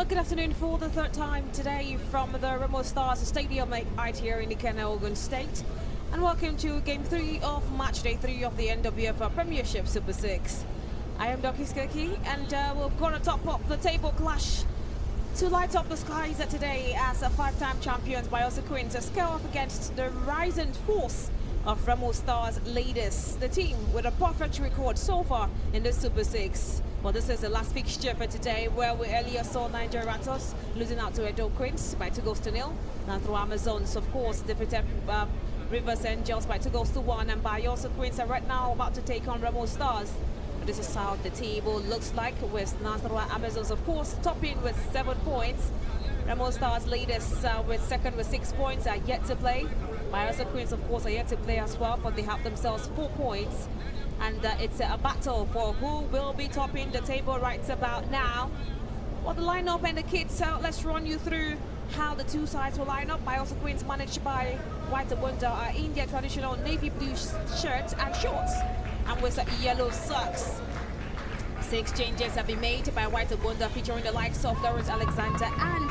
Well, good afternoon for the third time today from the Remo Stars Stadium right here in Ikenne, Ogun State. And welcome to Game 3 of Matchday 3 of the NWF Premiership Super 6. I am Dr. Skirky, and we're going to top up the table clash to light up the skies today as a five-time champions Bayelsa Queens scale off against the rising force of Remo Stars ladies, the team with a perfect record so far in the Super 6. Well, this is the last fixture for today, where we earlier saw Niger Raptors losing out to Edo Queens by 2-0. Now through Amazons, of course, defeated Rivers Angels by 2-1, and Bayelsa Queens are right now about to take on Remo Stars. This is how the table looks like, with Nasarawa Amazons, of course, topping with 7 points. Remo Stars leaders with second with 6 points are yet to play. Bayelsa Queens, of course, are yet to play as well, but they have themselves 4 points. And it's a battle for who will be topping the table right about now. Well, the lineup and the kits, let's run you through how the two sides will line up. Bayelsa Queens, managed by White Abunda, are in their traditional navy blue shirts and shorts, and with yellow socks. 6 changes have been made by White Abunda, featuring the likes of Lawrence Alexander and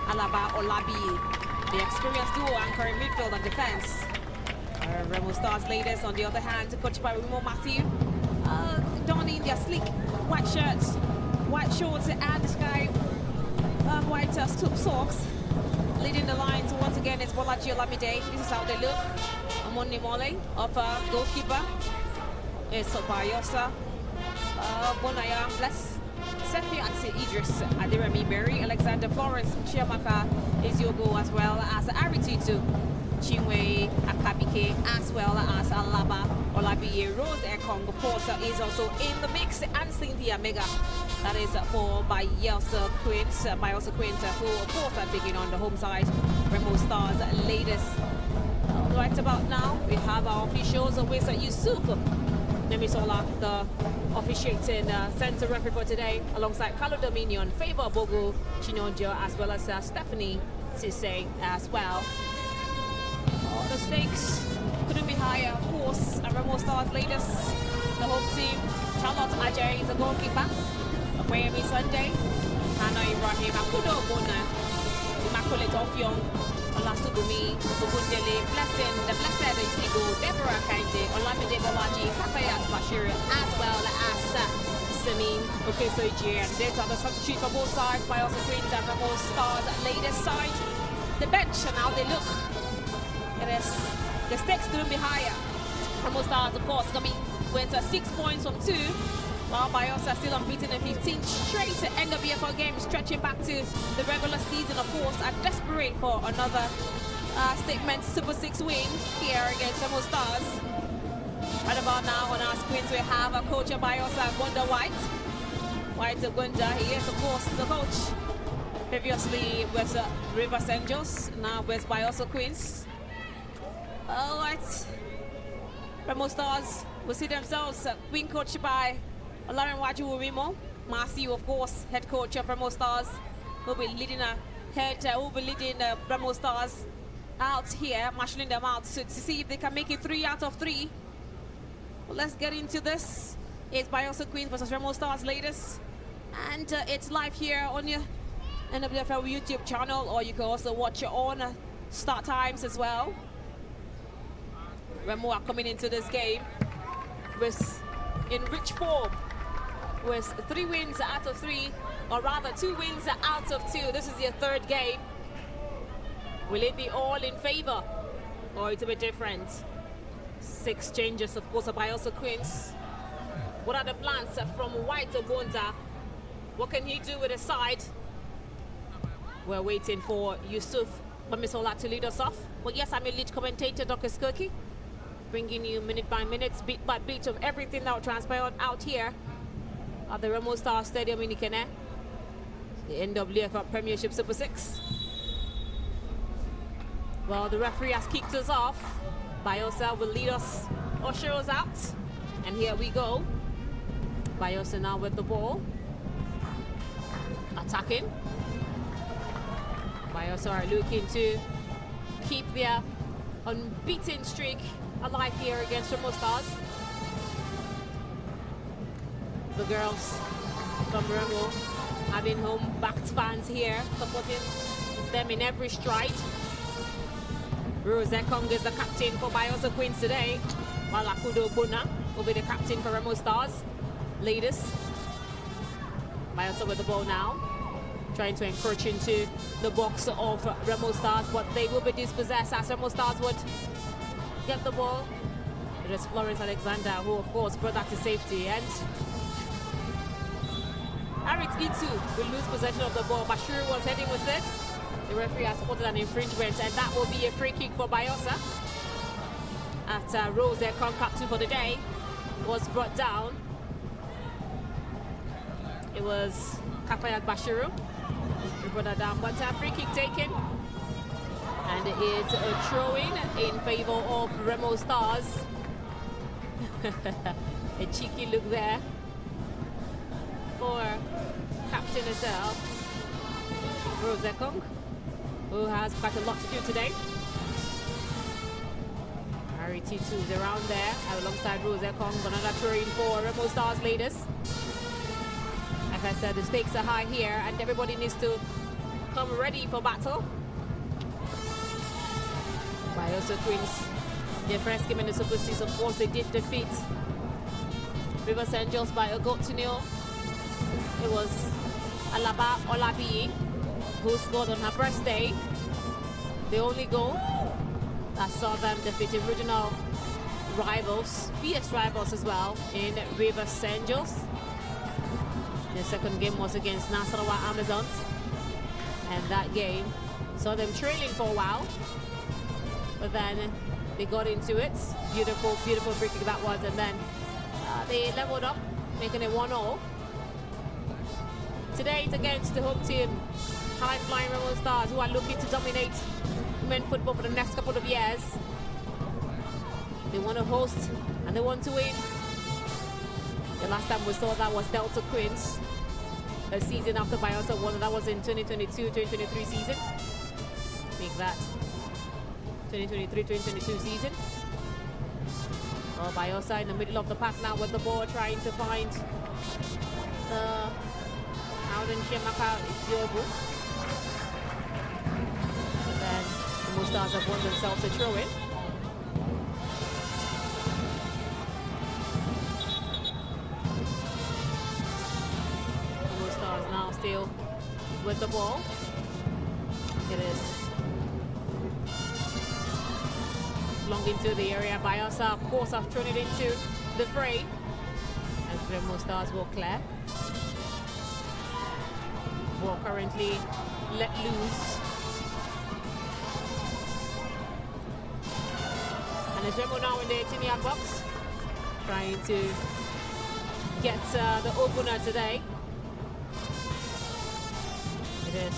Alaba Olabi, the experienced duo anchoring midfield and defense. Remo Stars ladies, on the other hand, coached by Remo Matthew, donning their sleek white shirts, white shorts, and sky white socks. Leading the lines once again is Bolaji Olamide. This is how they look. Amoni Mole of goalkeeper. It's Bayelsa. Bonaya Bless. Sefi Atsi Idris Adirami Berry. Alexander Flores Chiamaka is your goal, as well as Aritutu Chinwe Akabike, as well as Alaba Olabiye. Rose Ekong, of course, is also in the mix, and Cynthia Mega. That is for Bayelsa Queens. Bayelsa Queens, who of course are taking on the home side, Remo Stars latest. Right about now, we have our officials with Yusuf Nemisola, the officiating center referee for today, alongside Carlo Dominion, Favor Bogo Chinonjo, as well as Stephanie Tise as well. The stakes couldn't be higher, of course. Remo Stars latest, the home team. Charlotte Ajay is a goalkeeper. Miami Sunday. Hannah Ibrahim, Akudo Bona, Immaculate Ofyong, Olasubumi, Obundele, Blessing, the Blessed Isigo, Deborah Kainde, Olamide Bolaji, Kafayat Bashir, as well as Samin Okesoji. And these are the substitutes for both sides. Bayelsa Queens and Remo Stars latest side. The bench and how they look. The stakes couldn't be higher. Remo Stars, of course, coming with 6 points from 2, while Bayelsa still unbeaten in 15 straight NWFL games, stretching back to the regular season, of course, and desperate for another statement Super 6 win here against Remo Stars. Right about now on our screens, we have a coach of Bayelsa, Gunda White. White Gunda, he is, of course, the coach previously with Rivers Angels, now with Bayelsa Queens. All right, Remo Stars will see themselves being coached by Lauren Waju Remo. Matthew, of course, head coach of Remo Stars, will be leading Remo Stars out here, marshalling them out to see if they can make it 3 out of 3. Well, let's get into this. It's Bayelsa Queens versus Remo Stars latest, and it's live here on your NWFL YouTube channel, or you can also watch your own start times as well. Remo are coming into this game in rich form, with 3 wins out of 3, or rather 2 wins out of 2. This is their 3rd game. Will it be all in favor, or it'll be different? 6 changes, of course, of Bayelsa Queens. What are the plans from White Obunda? What can he do with his side? We're waiting for Yusuf Bamisola to lead us off. Well, yes, I'm your lead commentator, Dr. Skirky, bringing you minute by minute, beat by beat of everything that will transpire out here at the Remo Stars Stadium in Ikenne, the NWF Premiership Super 6. Well, the referee has kicked us off. Bayelsa will lead us, usher us out, and here we go. Bayelsa now with the ball, attacking. Bayelsa are looking to keep their unbeaten streak alive here against Remo Stars. The girls from Remo having home-backed fans here, supporting them in every stride. Rose Ekong is the captain for Bayelsa Queens today, while Akudo Buna will be the captain for Remo Stars. Ladies. Bayelsa with the ball now, trying to encroach into the box of Remo Stars, but they will be dispossessed as Remo Stars would get the ball. It is Florence Alexander who, of course, brought that to safety, and Arit Itu will lose possession of the ball. Bashir was heading with it. The referee has spotted an infringement, and that will be a free kick for Bayelsa. After Rose, their captain for the day, was brought down. It was Kafayat Bashiru who brought that down, but a free kick taken. And it's a throw-in in favor of Remo Stars. A cheeky look there for captain herself, Rose Ekong, who has quite a lot to do today. Harry T2 is around there alongside Rose Ekong. Another throw-in for Remo Stars ladies. Like I said, the stakes are high here and everybody needs to come ready for battle. Bayelsa Queens, their first game in the Super 6, of course, they did defeat River St. John's by a goal to nil. It was Alaba Olabi who scored on her birthday. The only goal that saw them defeat regional rivals, fierce rivals as well, in River St. John's. The second game was against Nasarawa Amazons, and that game saw them trailing for a while, but then they got into it. Beautiful, beautiful free kick that was, and then they leveled up, making it 1-0. Today it's against the home team, high-flying Remo Stars, who are looking to dominate women's football for the next couple of years. They want to host and they want to win. The last time we saw that was Delta Queens, a season after Bayelsa won. That was in 2022-2023 season. Make that 2023-2022 season. Well, Bayelsa in the middle of the pack now with the ball, trying to find Auden Shemaka Yobu. And then the Remo Stars have won themselves a throw-in. Remo Stars now still with the ball. It is long into the area. Bayelsa, of course, have thrown it into the fray as Remo Stars will clear. Ball currently let loose. And it's Remo now in the 18-yard box, trying to get the opener today. It is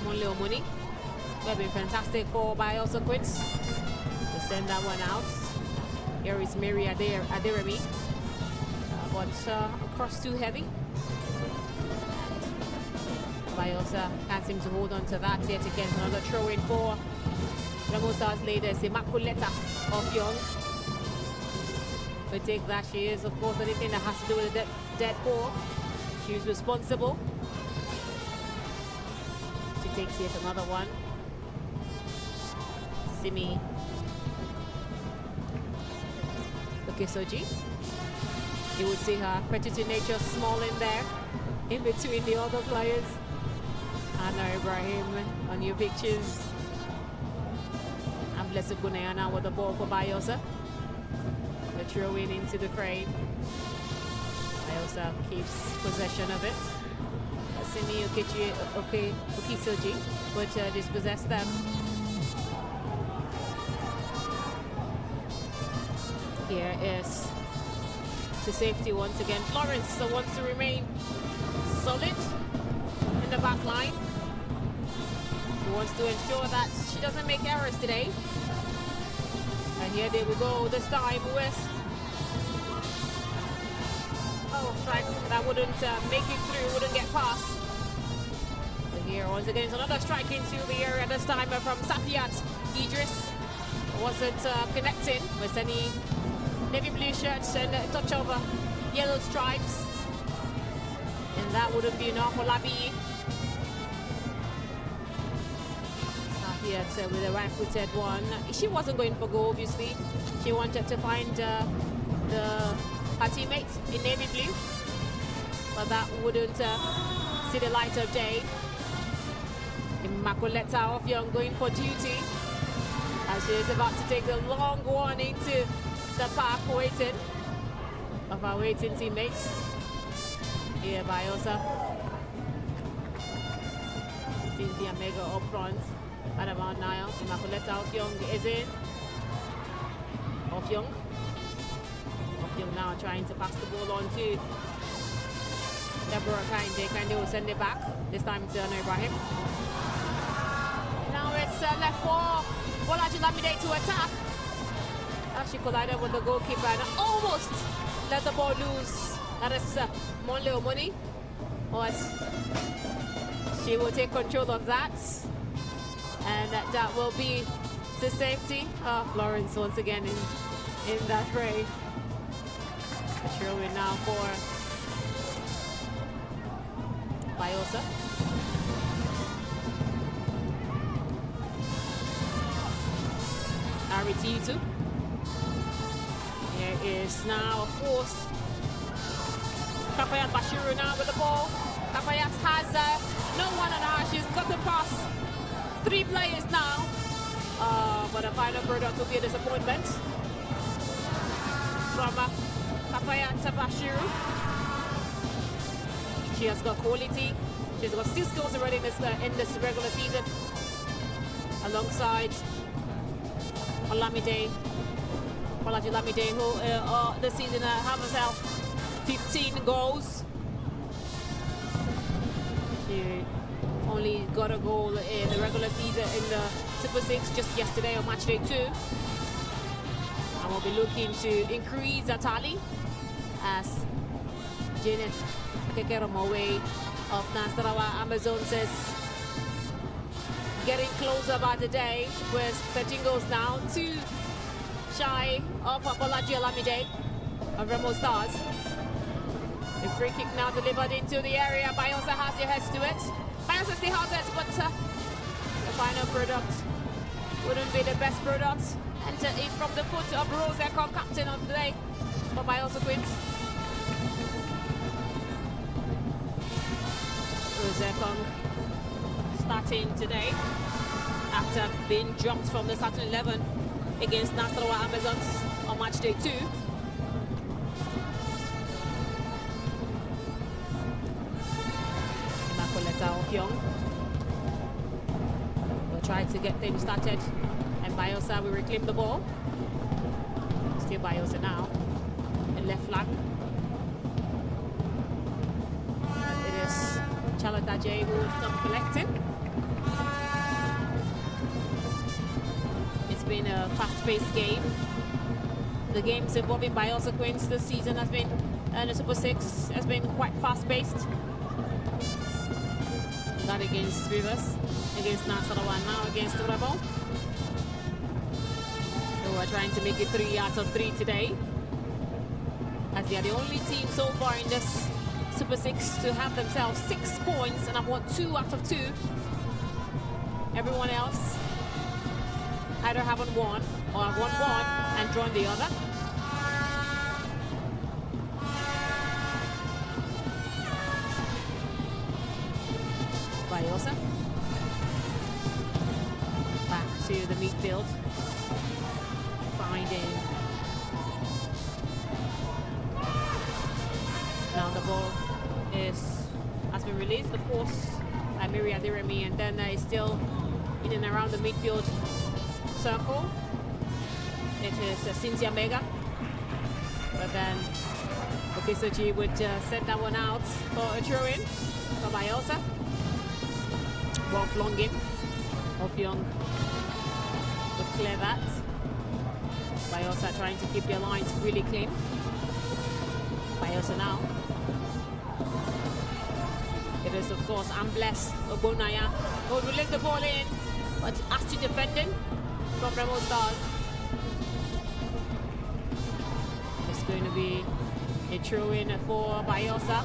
Monle Omuni. They've been fantastic for Bayelsa Queens. Send that one out. Here is Mary Aderemi, but across too heavy. Bayelsa can't seem to hold on to that yet again. Another throw-in for Remo Stars ladies, Immaculata of Young. But take that, she is, of course, anything that has to do with the dead ball. She's responsible. She takes yet another one. Simi Soji. You would see her competitive nature small in there, in between the other players. Anna Ibrahim on your pictures. And Blessed Gunayana with the ball for Bayelsa. The throw in into the frame. Bayelsa keeps possession of it. Simi Okisoji would dispossess them. Here is to safety once again. Florence wants to remain solid in the back line. She wants to ensure that she doesn't make errors today. And here they will go this time with strike that wouldn't make it through, wouldn't get past. But here once again it's another strike into the area, this time from Safiat Idris. Wasn't connecting with any navy blue shirts and a touch of yellow stripes. And that wouldn't be enough for Labi. Yet with a right-footed one. She wasn't going for goal, obviously. She wanted to find her teammates in navy blue, but that wouldn't see the light of day. Immaculata Offiong going for duty as she is about to take the long one into the park, waiting of our waiting teammates. Here Bayelsa. Cynthia Mega up front. At about now, Immaculata Offiong is in. Offiong now trying to pass the ball on to Deborah Kinde. Kinde will send it back, this time to Ibrahim. Now it's left for Bolaji Lamide to attack. She collided with the goalkeeper and almost let the ball loose. That is Monle Omoni. But she will take control of that. And that will be to safety. Florence once again in that fray. Throw in now for Bayelsa. Ari to you too. Here is now, of course, Kafayat Bashiru now with the ball. Kafayat has no one on her. She's got to pass 3 players now, but the final product will be a disappointment from Kafayat Bashiru. She has got quality. She's got 6 goals already in this regular season, alongside Olamide, Bolaji Lamide, who this season have herself 15 goals. She only got a goal in the regular season in the Super 6 just yesterday on Matchday 2. And we'll be looking to increase that tally as Janet Kekeromowe of Nasarawa Amazons is getting closer by the day with 13 goals now, 2 shy of Bolaji Lamide of Remo Stars. The free kick now delivered into the area. Bayelsa has their heads to it. Bayelsa still has it, but the final product wouldn't be the best product. And it's from the foot of Rose Ekong, captain of the day for Bayelsa Queens. Rose Ekong starting today after being dropped from the starting 11 against Nasarawa Amazons on Matchday 2. Offiong will try to get things started, and Bayelsa will reclaim the ball. Still Bayelsa now in left flank. It is Charlotte Ajay who will come collecting. It's been a fast-paced game. The games involving Bayelsa Queens this season has been, and the Super 6 has been quite fast-paced. That against Rivers, against Nasarawa, now against Remo. Who are trying to make it 3 out of 3 today, as they are the only team so far in this Super 6 to have themselves 6 points and have won 2 out of 2. Everyone else either haven't won or have won one and drawn the other. Bayelsa back to the midfield, finding now the ball has been released, of course, by Miriam Adiremi, and then is still in and around the midfield circle. It is Cynthia Mega, but then Okesoji would send that one out for a throw-in for Bayelsa. Ball flung in. Offiong would clear that. Bayelsa trying to keep their lines really clean. Bayelsa now. It is, of course, Ambles Ogbonaya who would release the ball in, but Asti defending from Remo Stars. It's going to be a throw-in for Bayelsa.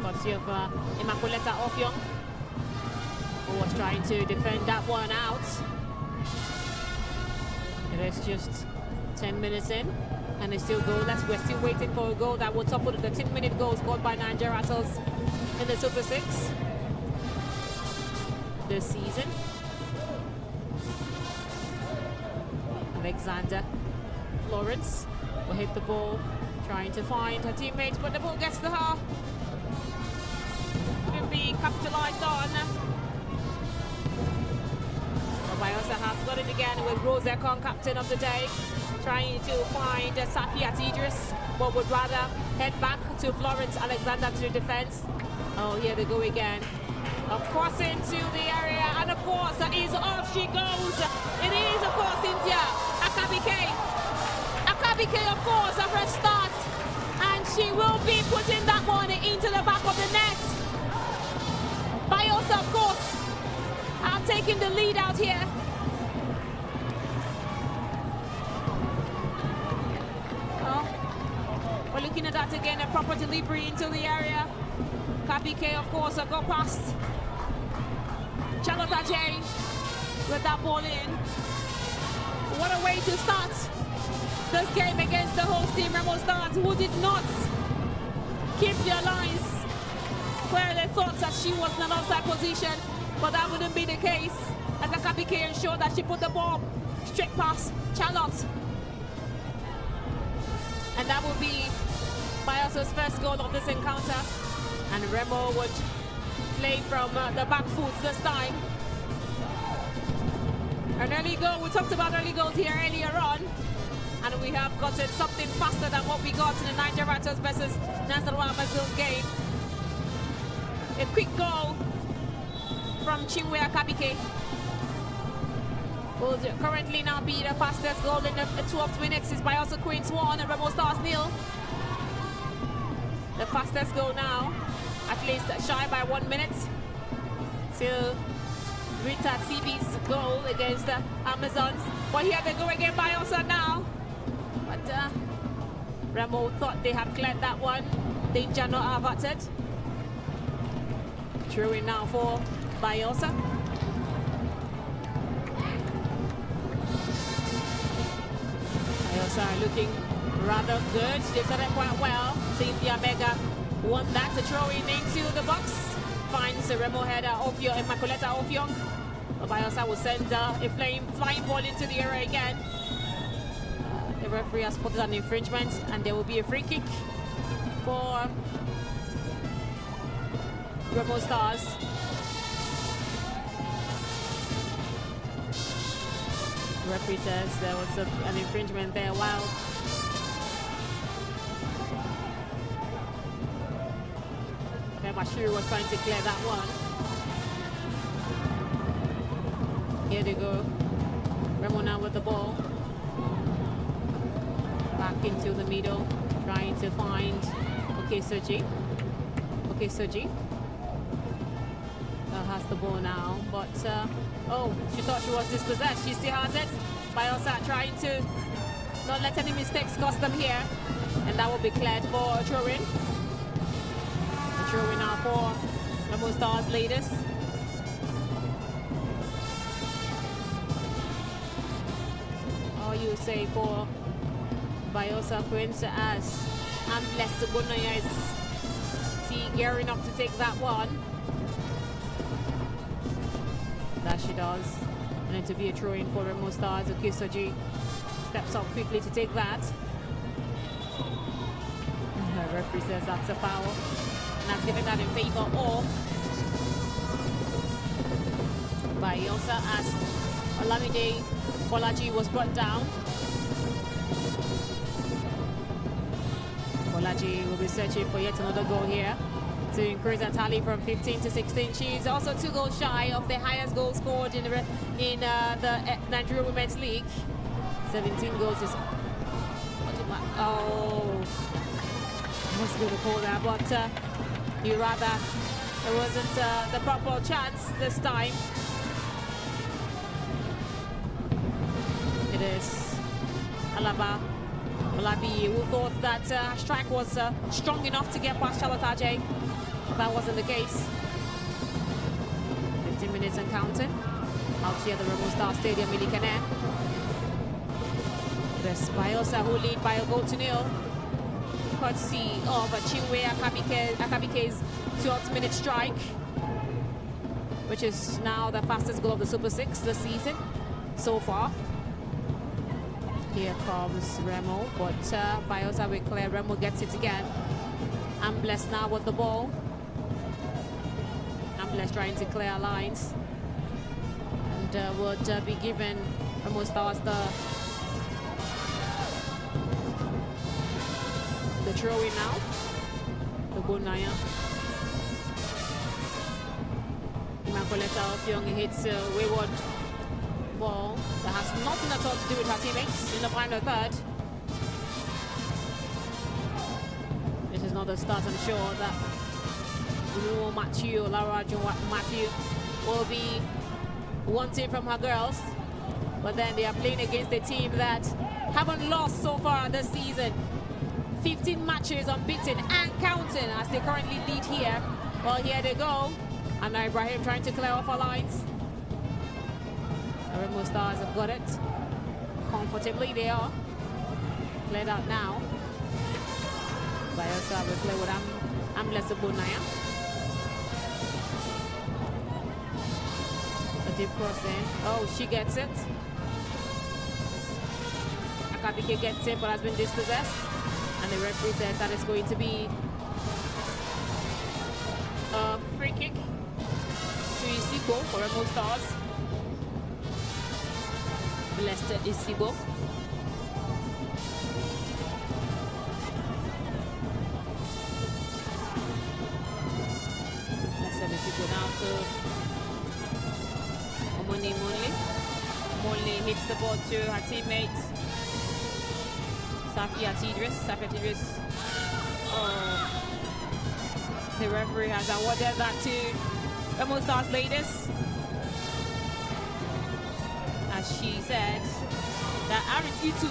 courtesy of Immaculata Ofyong, who was trying to defend that one out. It is just 10 minutes in, and it's still goalless. We're still waiting for a goal that will topple the 10-minute goal scored by Niger Rattles in the Super 6 this season. Alexander Florence will hit the ball, trying to find her teammates, but the ball gets to her. Couldn't be capitalized on. Bayelsa has got it again with Rose Ekong, captain of the day, trying to find Safiat Idris, but would rather head back to Florence Alexander to the defense. Oh, here they go again. Of course, into the area, and of course, is off she goes. It is, of course, Cynthia Akabike. Akabike, of course, a fresh start, and she will be putting that one into the back of the net. Bayelsa, of course, are taking the lead out here. Oh, we're looking at that again, a proper delivery into the area. Kabike, of course, go past Charlotte Ajay with that ball in. What a way to start this game against the host team, Remo Stars, who did not keep their lines where they thought that she was in an offside position, but that wouldn't be the case, as Akabike ensured that she put the ball straight past Charlotte. And that will be Bayelsa's first goal of this encounter. And Remo would play from the back foot this time. An early goal, we talked about early goals here earlier on, and we have gotten something faster than what we got in the Niger Rattles versus Nasarawa Amazons game. A quick goal from Chinwe Akabike will currently now be the fastest goal in the 12th minutes. Is Bayelsa Queens 1 and Remo Stars 0. The fastest goal now, at least shy by 1 minute, till Rita TV's goal against the Amazons. But here they go again, Bayelsa now. But Remo thought they had cleared that one. Danger not averted. Throw in now for Bayelsa. Bayelsa looking rather good. They've done it quite well. Cynthia Mega won that to throw in into the box. Finds the Remo header Ofyong, Immaculata Ofyong. Bayelsa will send a flying ball into the area again. The referee has spotted an infringement, and there will be a free kick for Remo Stars. The referee says there was an infringement there while Bashir was trying to clear that one. Here they go. Remo now with the ball. Back into the middle, trying to find Okesoji. Okesoji has the ball now, but oh, she thought she was dispossessed. She still has it. Bayelsa trying to not let any mistakes cost them here, and that will be cleared for a throw-in. Throw-in now for Remo Stars leaders. Or you say for Bayelsa Queens, as Ambles Gunaya is gearing up to take that one. That she does. And then to be a throw-in for Remo Stars. Okesoji steps up quickly to take that. And the referee says that's a foul. And that's given that in favor of Bayelsa, as Olamide Bolaji was brought down. Bolaji will be searching for yet another goal here to increase her tally from 15 to 16. She's also 2 goals shy of the highest goal scored in the Nigeria Women's League. 17 goals is... Oh, I was going to call that, but you rather there wasn't the proper chance this time. It is Alaba Olabi, who thought that strike was strong enough to get past Charlotte Ajay. that wasn't the case. 15 minutes and counting. Out here at the Remo Stars Stadium in Ikene. It's Bayelsa who lead by a goal to nil. Courtesy of Chinwe Akabike's 12th minute strike, which is now the fastest goal of the Super 6 this season so far. Here comes Remo, but Bayelsa will clear. Remo gets it again. Ambles now with the ball. Ambles trying to clear lines. And would be given Remo Stars the throw-in now. The Bonaya. Immaculata hits a wayward ball that has nothing at all to do with her teammates in the final third. This is not the start, I'm sure, that Laura Matthew will be wanting from her girls. But then they are playing against a team that haven't lost so far this season. 15 matches unbeaten and counting as they currently lead here. Well, here they go. And now Ibrahim trying to clear off our lines. The Remo Stars have got it. Comfortably they are. Cleared out now. Bayelsa will play with Ambles Bunaya. A deep crossing. Oh, she gets it. Akabike gets it but has been dispossessed. And the referee says that it's going to be a free kick to Isibo for Remo Stars. Blessed Isibo. Blessed Isibo now to Omoni Monley. Monley hits the ball to her teammate Safia Tidris. Oh. The referee has awarded that to Remo Stars ladies. As she said that Arit Itu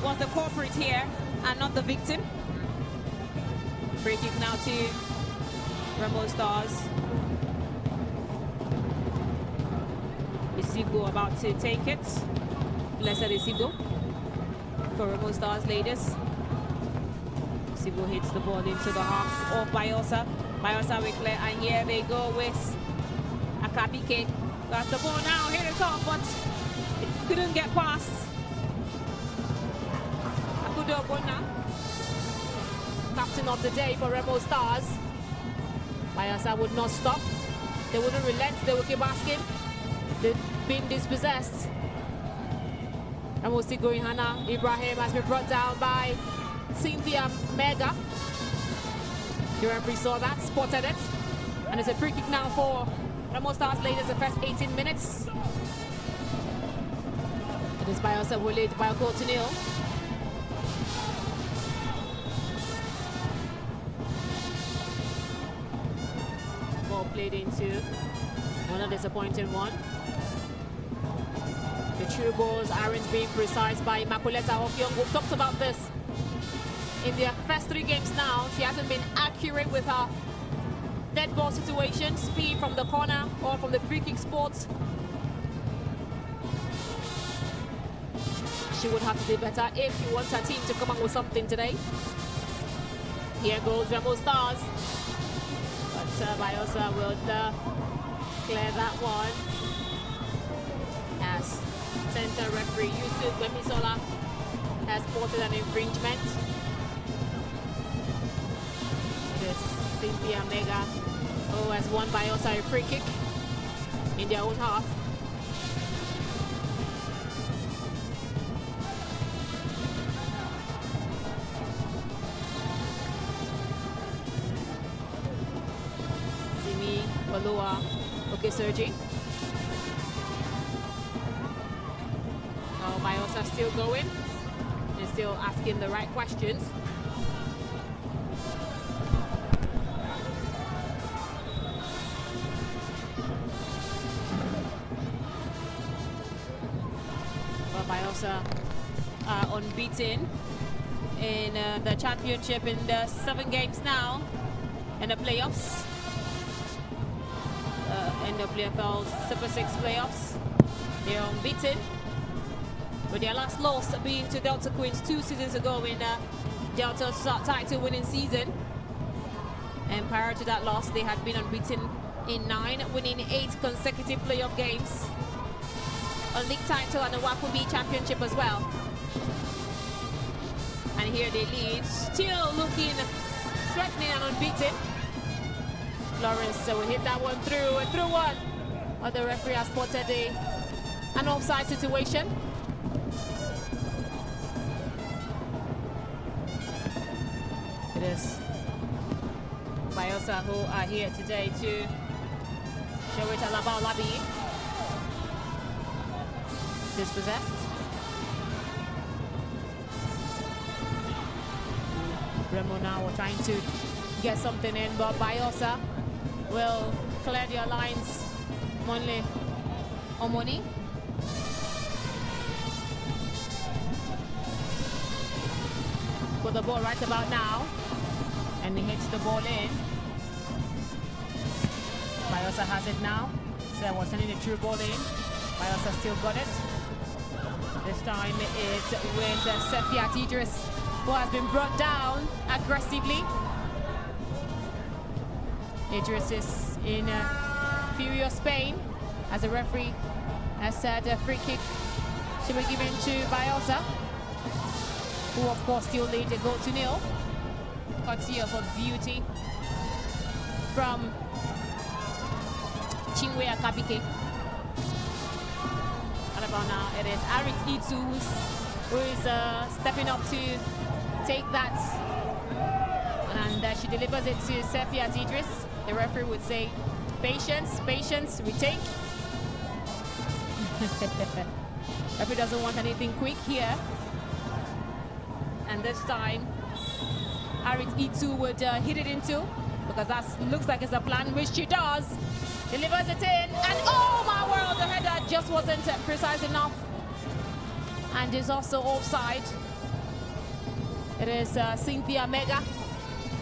was the culprit here and not the victim. Free kick now to Remo Stars. Isibo about to take it. Blessed Isibo for Remo Stars ladies. Isibo hits the ball into the half of Bayelsa. Bayelsa will clear, and here they go with Akabike. That's the ball now, hit it off, but it couldn't get past. Akudo Bona, captain of the day for Remo Stars. Bayelsa would not stop. They wouldn't relent, they would keep asking. They've been dispossessed. Remo still going. Hannah Ibrahim has been brought down by Cynthia Mega. The referee saw that, spotted it, and it's a free kick now for Remo Stars ladies the first 18 minutes. It is Bayelsa will lead by a goal to nil. Ball played into a disappointing one. The true balls aren't being precise by Immaculata Okyong. We've talked about this in their first 3 games now. She hasn't been accurate with her dead ball situations, be it from the corner or from the free kick spot. She would have to do better if she wants her team to come up with something today. Here goes Remo Stars. But Bayelsa will clear that one. As center referee Yusuf Wemisola has spotted an infringement. It is Cynthia Mega who has won Bayelsa a free kick in their own half. Simi Oloa Okeserji. Bayelsa still going. They're still asking the right questions. But Bayelsa are unbeaten in the championship in the 7 games now in the playoffs. NWFL Super 6 playoffs. They're unbeaten, with their last loss being to Delta Queens 2 seasons ago in Delta's title winning season. And prior to that loss, they had been unbeaten in 9, winning 8 consecutive playoff games, a league title and a WAFB championship as well. And here they lead, still looking threatening and unbeaten. Lawrence will hit that one through, and through one. But the referee has spotted an offside situation. It is Bayelsa who are here today to show it Alaba Labi. Dispossessed. Remo now trying to get something in, but Bayelsa will clear their lines. Monley Omoni. Put the ball right about now, and he hits the ball in. Bayelsa has it now. So was sending the true ball in. Bayelsa still got it. This time it's with Sefiat Idris, who has been brought down aggressively. Idris is in furious pain as the referee has said a free kick should be given to Bayelsa, who of course still lead a goal to nil. Courtesy of a beauty from Chinwe Akabike. And about now it is Arit Itu who is stepping up to take that, and she delivers it to Sefiat Idris. The referee would say, patience, patience, retake. Referee doesn't want anything quick here. And this time, Arit Itu would hit it into, because that looks like it's a plan, which she does. Delivers it in, and oh my word, the header just wasn't precise enough. And is also offside. It is Cynthia Mega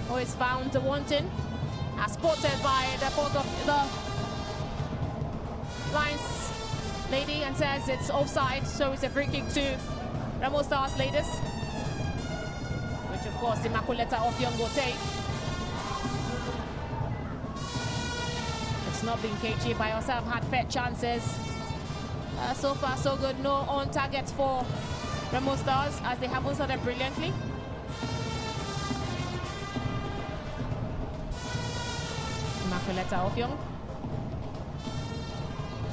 who is found wanting, as spotted by the port of the lines lady, and says it's offside, so it's a free kick to Remo Stars ladies, which of course Immaculata Offiong will take. It's not been KG. Bayelsa have had fair chances. So far so good, no on target for Remo Stars, as they haven't started brilliantly. Immaculata Offiong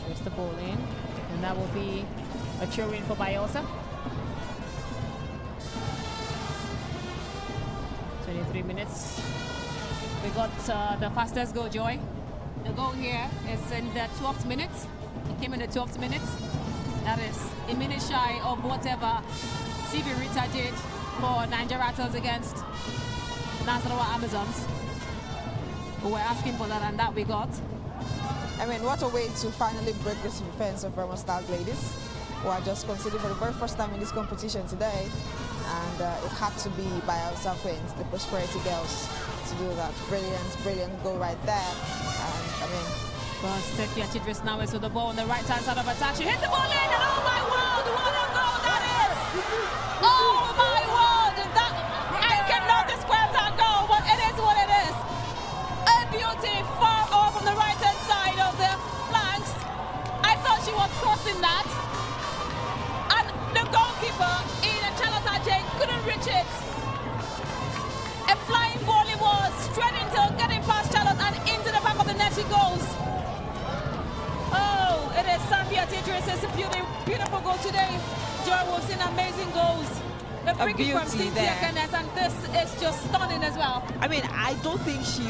throws the ball in, and that will be a throw-in for Bayelsa. 23 minutes. We got the fastest goal, Joy. The goal here is in the 12th minute. It came in the 12th minute. That is a minute shy of whatever CV Rita did for Nigeria Rattles against Nasarawa Amazons, who were asking for that, and that we got. I mean, what a way to finally break this defense of Remo Stars ladies, who are just considered for the very first time in this competition today. And it had to be Bayelsa Queens, the Prosperity Girls, to do that. Brilliant, brilliant goal right there. And I mean, well, Sefiat Idris now is with the ball on the right-hand side of attack. She hits the ball in, and oh my word, what a goal that is! Oh my word, that I cannot describe that goal, but it is what it is. A beauty far off from the right-hand side of the flanks. I thought she was crossing that, and the goalkeeper in Charlotte Ajay couldn't reach it. A flying ball it was, straight into getting past Charlotte, and into the back of the net she goes. Oh, it is Sefiat Idris. It's a beautiful goal today. Joy, we've seen amazing goals. The free kick from Cynthia Kenneth, and this is just stunning as well. I mean, I don't think she,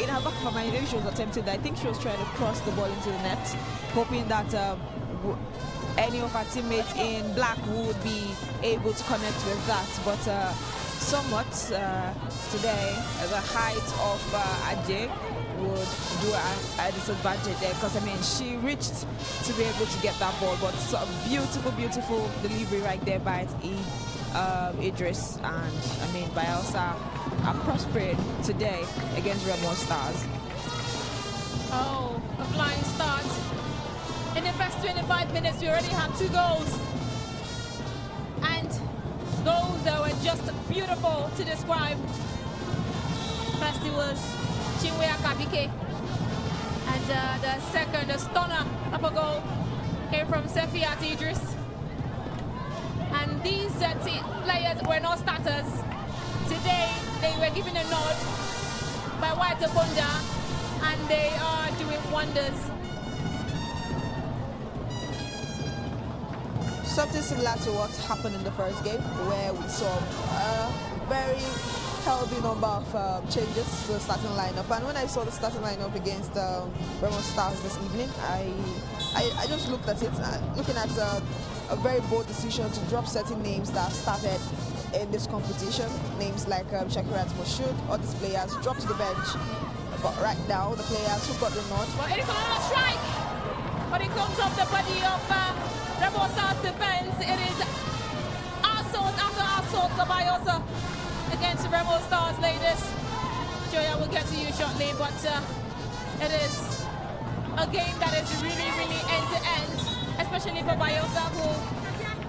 in her back of her mind, she was attempting that. I think she was trying to cross the ball into the net, hoping that any of her teammates in black would be able to connect with that. But somewhat today, the height of Ajay would do a disadvantage there, because I mean, she reached to be able to get that ball, but so beautiful, beautiful delivery right there by Idris, and I mean Bayelsa are prospering today against Remo Stars. Oh, a flying start. In the first 25 minutes, we already had 2 goals. And goals that were just beautiful to describe. First it was Chinwe Akabike. And the second, the stunner of a goal, came from Sefiat Idris. And these players were not starters. Today, they were given a nod by White Obonja, and they are doing wonders. Something similar to what happened in the first game, where we saw a very healthy number of changes to the starting lineup. And when I saw the starting lineup against Remo Stars this evening, I just looked at it, looking at a very bold decision to drop certain names that started in this competition. Names like Shakirat Moshood, all these players dropped to the bench. But right now, the players who got the nod. Well, it is on a strike, but it comes off the body of Remo Stars defense. It is assault after assault of Bayelsa against Remo Stars ladies. Joya will get to you shortly, but it is a game that is really, really end-to-end, especially for Bayelsa, who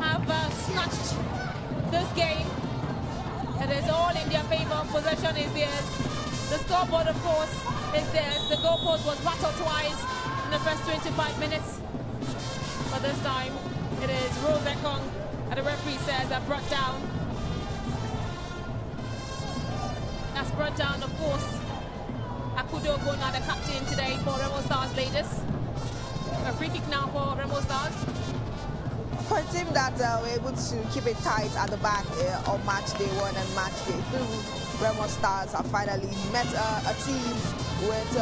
have snatched this game. It is all in their favor. Possession is theirs. The scoreboard, of course, is theirs. The goalpost was rattled twice in the first 25 minutes. But this time, it is Rose Ekong, and the referee says are brought down. That's brought down, of course, Akudo Gona, the captain today for Remo Stars ladies. A free kick now for Remo Stars. For a team that were able to keep it tight at the back on Matchday 1 and Matchday 2, Remo Stars have finally met a team with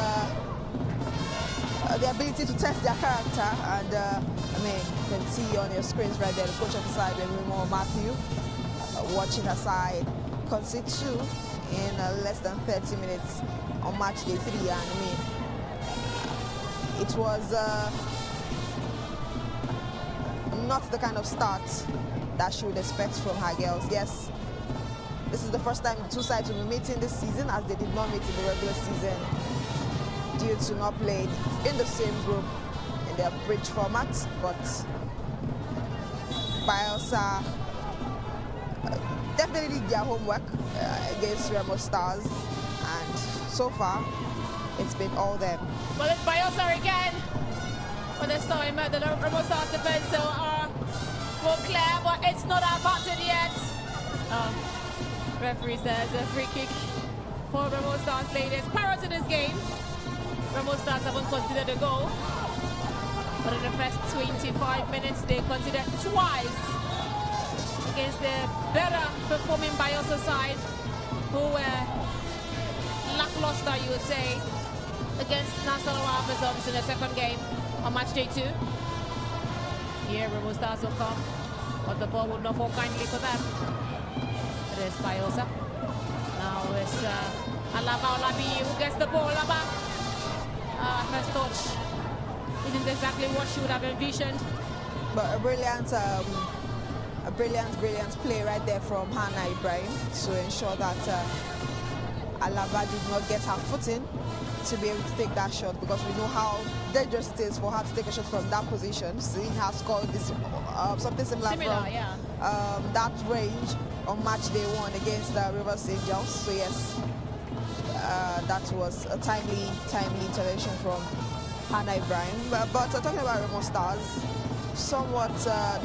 the ability to test their character. And I mean, you can see on your screens right there, the coach of the side, Remo Matthew, watching her side concede 2 in less than 30 minutes on Matchday 3. And I mean, it was not the kind of start that she would expect from her girls. Yes, this is the first time the two sides will be meeting this season, as they did not meet in the regular season due to not playing in the same group in their bridge format. But Bayelsa definitely did their homework against Remo Stars, and so far it's been all them. Well, it's Bayelsa again. But this time the Remo Stars defense will clear, but it's not abated yet. Referee says a free kick for Remo Stars ladies. Prior to this game, Remo Stars haven't considered a goal, but in the first 25 minutes they considered twice against the better performing Bayelsa side, who were lackluster, you would say, against Nasarawa Amazons in the second game on Matchday 2. Here Remo Stars will come, but the ball will not fall kindly for them. It is Bayelsa. Now it's Alaba Olabi who gets the ball. Alaba, first touch isn't exactly what she would have envisioned. But a brilliant play right there from Hannah Ibrahim to ensure that Alaba did not get her footing to be able to take that shot, because we know how dangerous it is for her to take a shot from that position. Seeing her score this something similar from yeah. That range on Matchday 1 against Rivers Angels. So yes, that was a timely intervention from Hannah Ibrahim. But talking about Remo Stars, somewhat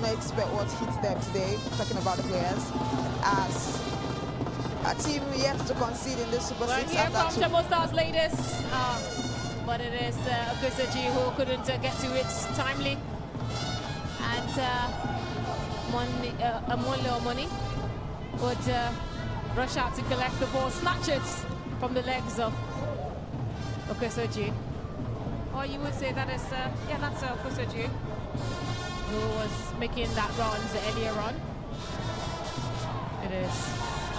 not expect what hit them today. Talking about the players, as a team yet to concede in this Super 6. Well, here comes Remo Stars ladies, but it is Okusaji who couldn't get to it timely, and Money would rush out to collect the ball, snatch it from the legs of Okusaji. Or you would say that is, yeah, that's Okusaji, who was making that runs earlier on. It is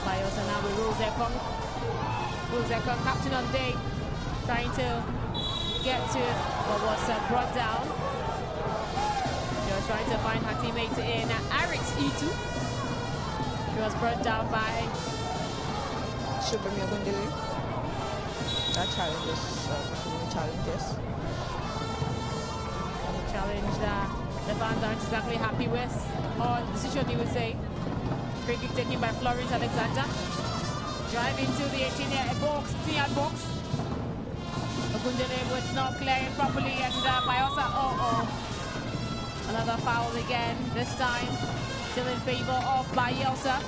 Bayelsa now with Rose Ekong. Rose Ekong, captain of the day, trying to get to what was brought down. She was trying to find her teammate in Arik Itu. She was brought down by That challenge is challenges. a challenge that the fans aren't exactly happy with, or decision you would say. Free kick taken by Florence Alexander. Drive into the 18-yard box, 18-yard box. Ogundele was not clearing properly, and Bayelsa, another foul again, this time still in favor of Bayelsa.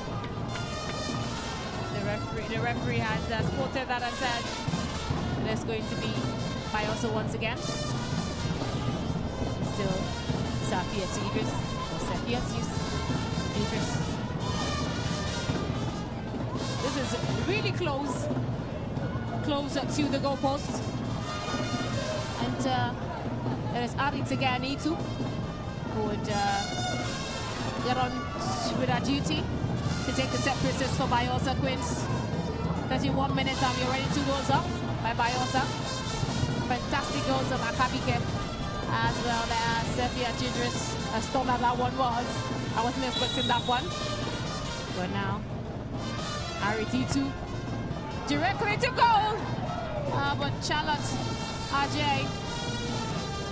The referee has spotted that and said there's going to be Bayelsa once again. Still Safiat Idris, or Safiat Idris. This is really close to the goalpost. And it is Adi again, Itu, who would get on with our duty to take the set pieces for Bayelsa Queens. 31 minutes and we're already 2 goals up by Bayelsa. Fantastic goals of Akabike, as well as Sefia Idris. As strong as that one was, I wasn't expecting that one. But now, Aritu directly to goal. But Charlotte RJ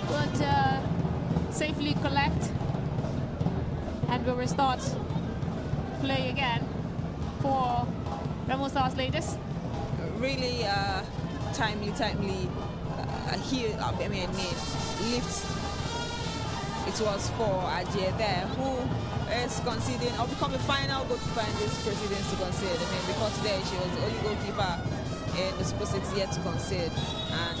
would safely collect and will restart play again for Remo Stars ladies. Really timely lift. It was for Ajay there, who is conceding or become the final goalkeeper in this proceedings to concede. Because today she was the only goalkeeper in the Super 6 yet to concede. And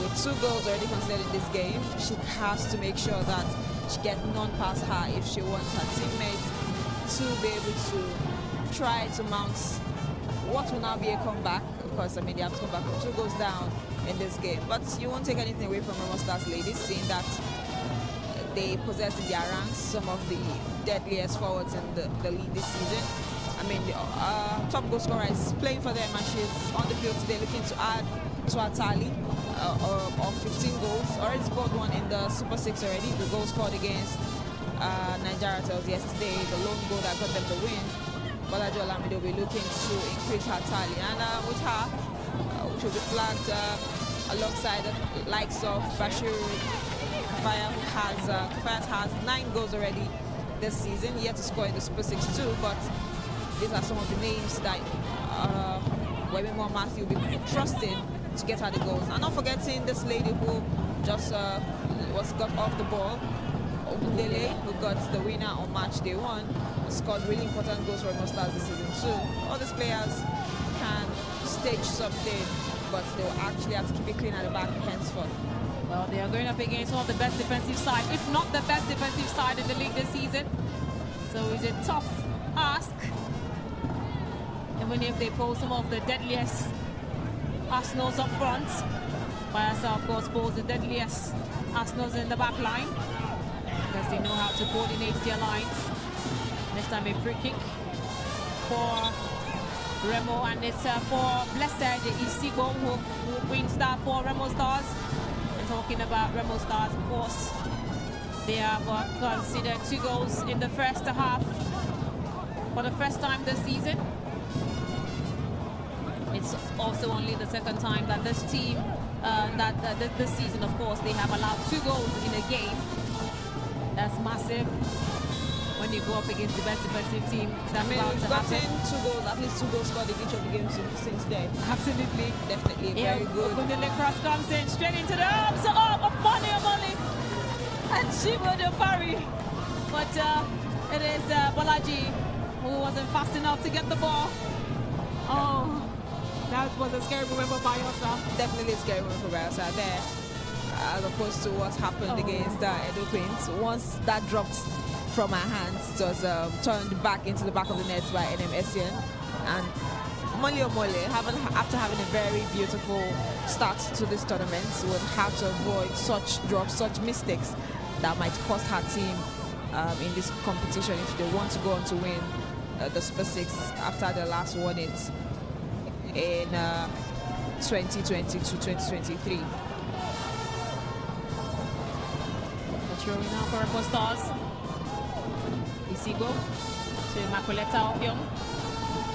with 2 goals already conceded in this game, she has to make sure that she gets none past her if she wants her teammates to be able to try to mount what will now be a comeback. Of course, they have to come back from 2 goals down in this game. But you won't take anything away from Remo Stars ladies, seeing that they possess in their ranks some of the deadliest forwards in the league this season. The top goal scorer is playing for them, and she's on the field today looking to add to her tally of 15 goals. Already scored 1 in the Super 6 already. The goal scored against Nigeria Tels yesterday, the lone goal that got them the win. Bolaji Olamide will be looking to increase her tally, and with her, which will be flagged alongside the likes of Bashir Kafaya, has 9 goals already this season, yet to score in the Super 6 too. But these are some of the names that Webimo Matthew will be trusting to get her the goals. And not forgetting this lady who just got off the ball, Ogundele, who got the winner on match day 1, scored really important goals for Remo Stars this season too. All these players can stage something, but they will actually have to keep it clean at the back henceforth. Well, they are going up against one of the best defensive side, if not the best defensive side in the league this season. So it's a tough ask. Even if they pose some of the deadliest Arsenals up front, Bayelsa of course pose the deadliest Arsenals in the back line, because they know how to coordinate their lines. This time a free kick for Remo, and it's for Blessed Isigo, who wins that for Remo Stars. And talking about Remo Stars, of course, they have considered 2 goals in the first half for the first time this season. It's also only the 2nd time that this team, this season, of course, they have allowed 2 goals in a game. That's massive when you go up against the best defensive team. That's about to happen. 2 goals, at least 2 goals scored in each of the games since then. Absolutely. Definitely very good. Ogundele cross comes in straight into the arms of Omole. And she would parry. But it is Bolaji who wasn't fast enough to get the ball. Oh, that was a scary moment for Bayelsa. Definitely a scary moment for Bayelsa there, as opposed to what happened against Edo Queens. Once that dropped from her hands, it was turned back into the back of the net by NM Essien. And Omole, after having a very beautiful start to this tournament, would have to avoid such drops, such mistakes that might cost her team in this competition if they want to go on to win the Super 6 after the last won it in 2020 to 2023. Throwing now for Remo Stars. Isigo to Makuleta Ofyong.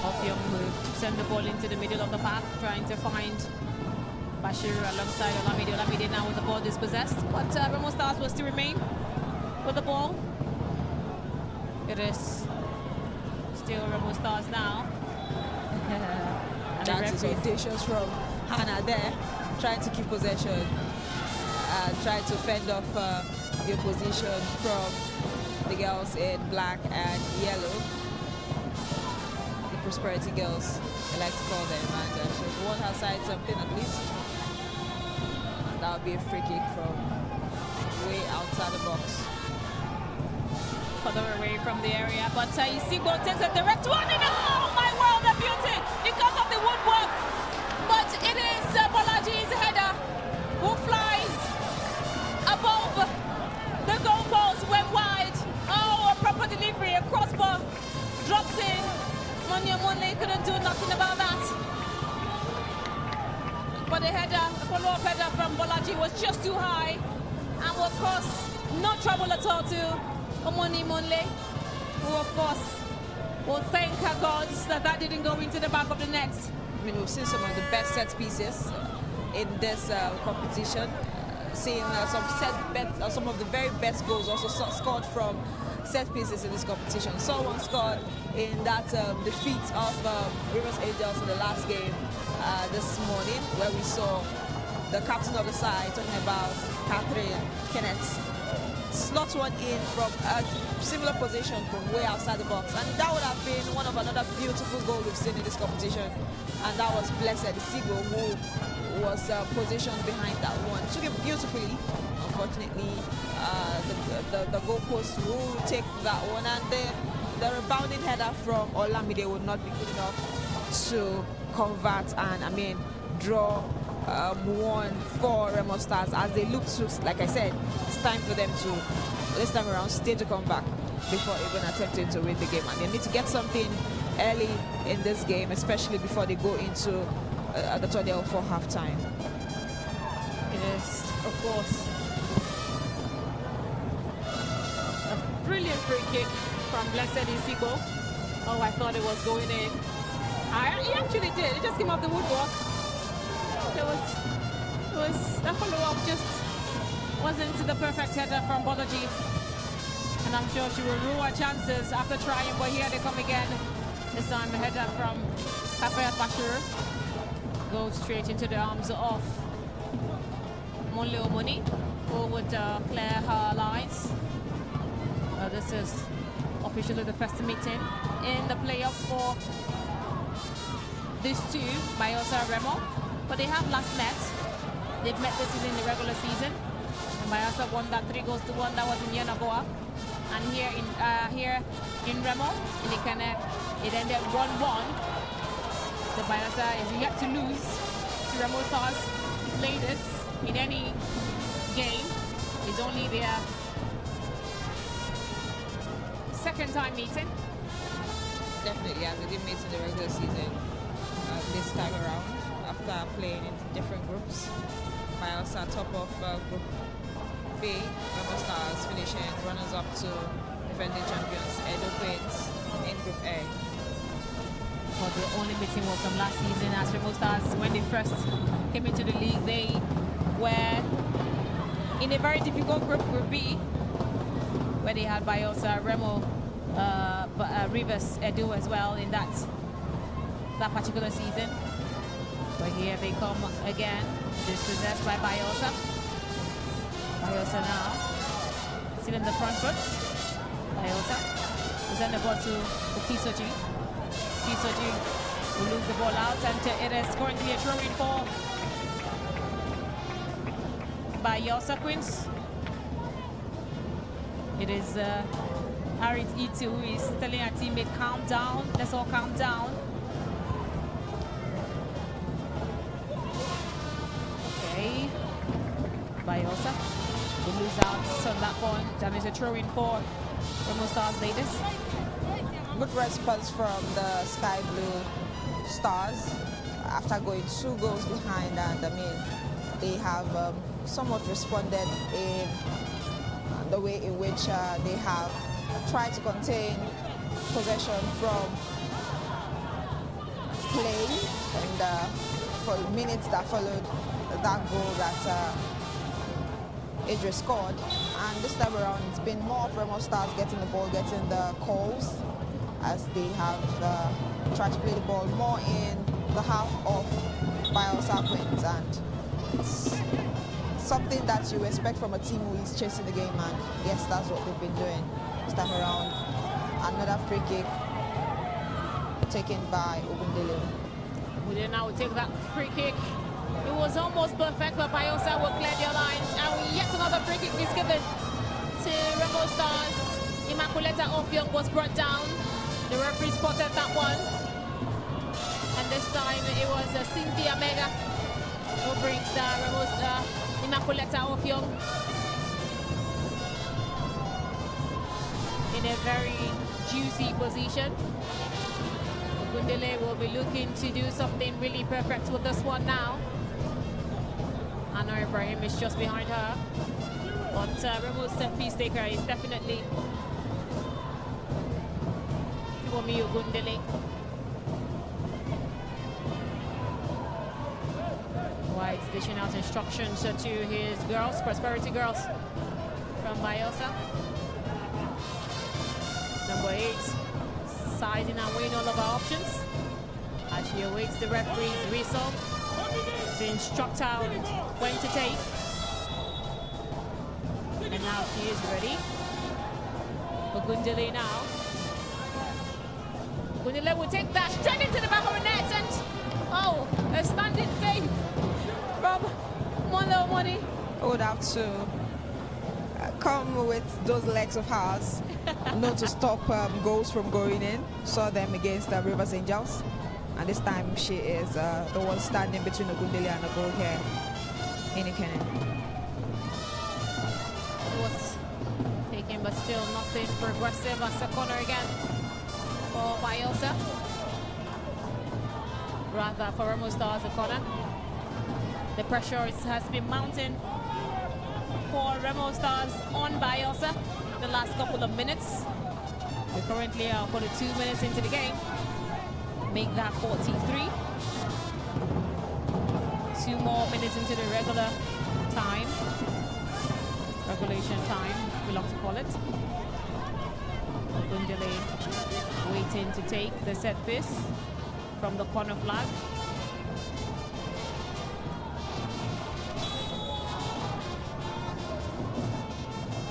Ofyong will send the ball into the middle of the path, trying to find Bashir alongside Olamide. Olamide now with the ball dispossessed, but Remo Stars will still remain with the ball. It is still Remo Stars now. That is audacious from Hannah there, trying to keep possession, trying to fend off the opposition from the girls in black and yellow. The Prosperity girls, I like to call them, and she won her side something at least. And that would be a free kick from way outside the box. Further away from the area, but Isigo takes a direct one, and oh my world, the beauty! Because of the woodwork, but it is Bolaji's header who flies above the goalpost, went wide. Oh, a proper delivery, a crossbar drops in. Monia Monley couldn't do nothing about that. But the header, the follow-up header from Bolaji was just too high and will cause no trouble at all to Omoni Monley, who of course will thank her gods that that didn't go into the back of the net. I mean, we've seen some of the best set pieces in this competition. Seeing some of the very best goals also scored from set pieces in this competition. Someone scored in that defeat of Rivers Angels in the last game this morning, where we saw the captain of the side, talking about Catherine Kenneth, slot one in from a similar position from way outside the box, and that would have been one of another beautiful goal we've seen in this competition, and that was Blessed Isigo, who was positioned behind that one. Took it beautifully. Unfortunately, the goalpost will take that one, and the rebounding header from Olamide would not be good enough to convert and, I mean, draw one for Remo Stars, as they look to, like I said, it's time for them to, this time around, stage a comeback before even attempting to win the game. And they need to get something early in this game, especially before they go into the tunnel for halftime. It is, of course, a brilliant free kick from Blessed Isigo. Oh, I thought it was going in. He actually did. It just came off the woodwork. It was that follow-up just wasn't the perfect header from Bolaji, and I'm sure she will rue her chances after trying, but here they come again. This time a header from Kafayat Bashir goes straight into the arms of Monle Omoni, who would clear her lines. This is officially the first meeting in the playoffs for these two, Bayelsa and Remo. But they have last met. They've met this season in the regular season. And Bayelsa won that 3-1. That was in Yenagoa. And here in Remo, in the Kenya, it ended 1-1. The Bayelsa is yet to lose to Remo Stars ladies in any game. It's only their second time meeting. Definitely, as they did meet in the regular season this time around, after playing in different groups. Bayelsa top of Group B, Remo Stars finishing runners-up to defending champions Edo Queens in Group A. But the only meeting was from last season, as Remo Stars, when they first came into the league, they were in a very difficult group, Group B, where they had Bayelsa, Remo, Rivers, Edo as well in that particular season. But here they come again, dispossessed by Bayelsa. Bayelsa now still in the front foot. Bayelsa will send the ball to Kisoji. Kisoji will lose the ball out, and it is going to be a throw-in for Bayelsa Queens. It is Harit Itu who is telling her teammate, calm down, let's all calm down. Okay, Bayelsa will lose out on that point, and it's a throw-in for Remo Stars ladies. Good response from the Sky Blue Stars after going 2 goals behind, and I mean, they have somewhat responded in the way in which they have tried to contain possession from play, and for minutes that followed that goal that Idris scored. And this time around, it's been more of Remo Stars getting the ball, getting the calls, as they have tried to play the ball more in the half of Bayelsa Queens, and it's something that you expect from a team who is chasing the game, and yes, that's what they've been doing this time around. Another free kick taken by Ogundele. Ogundele now will take that free kick. It was almost perfect, but Bayelsa will clear their lines, and yet another free kick is given to Remo Stars. Immaculata Ofiong was brought down. The referee spotted that one, and this time it was Cynthia Mega who brings Immaculata Ofiong in a very juicy position. Ogundele will be looking to do something really perfect with this one now. Anna Ibrahim is just behind her, but Remo's set piece taker is definitely Iwomi Ogundele. White's dishing out instructions to his girls, Prosperity Girls from Bayelsa. Number 8, sizing and weighing all of our options as she awaits the referee's whistle to instruct her on when to take. And now she is ready. Ogundele now. Ogundele will take that straight into the back of the net, and oh, a standing save from Mondo Money. Would have to come with those legs of hers, not to stop goals from going in. Saw them against the Rivers Angels, and this time she is the one standing between Ogundele and the goal here in Ikene. It was taken, but still nothing progressive as a corner again for Bayelsa. Rather for Remo Stars, a corner. The pressure has been mounting for Remo Stars on Bayelsa the last couple of minutes. We currently are 42 minutes into the game. Make that 43. 2 more minutes into the regular time. Regulation time, we love to call it. Ogundele waiting to take the set piece from the corner flag.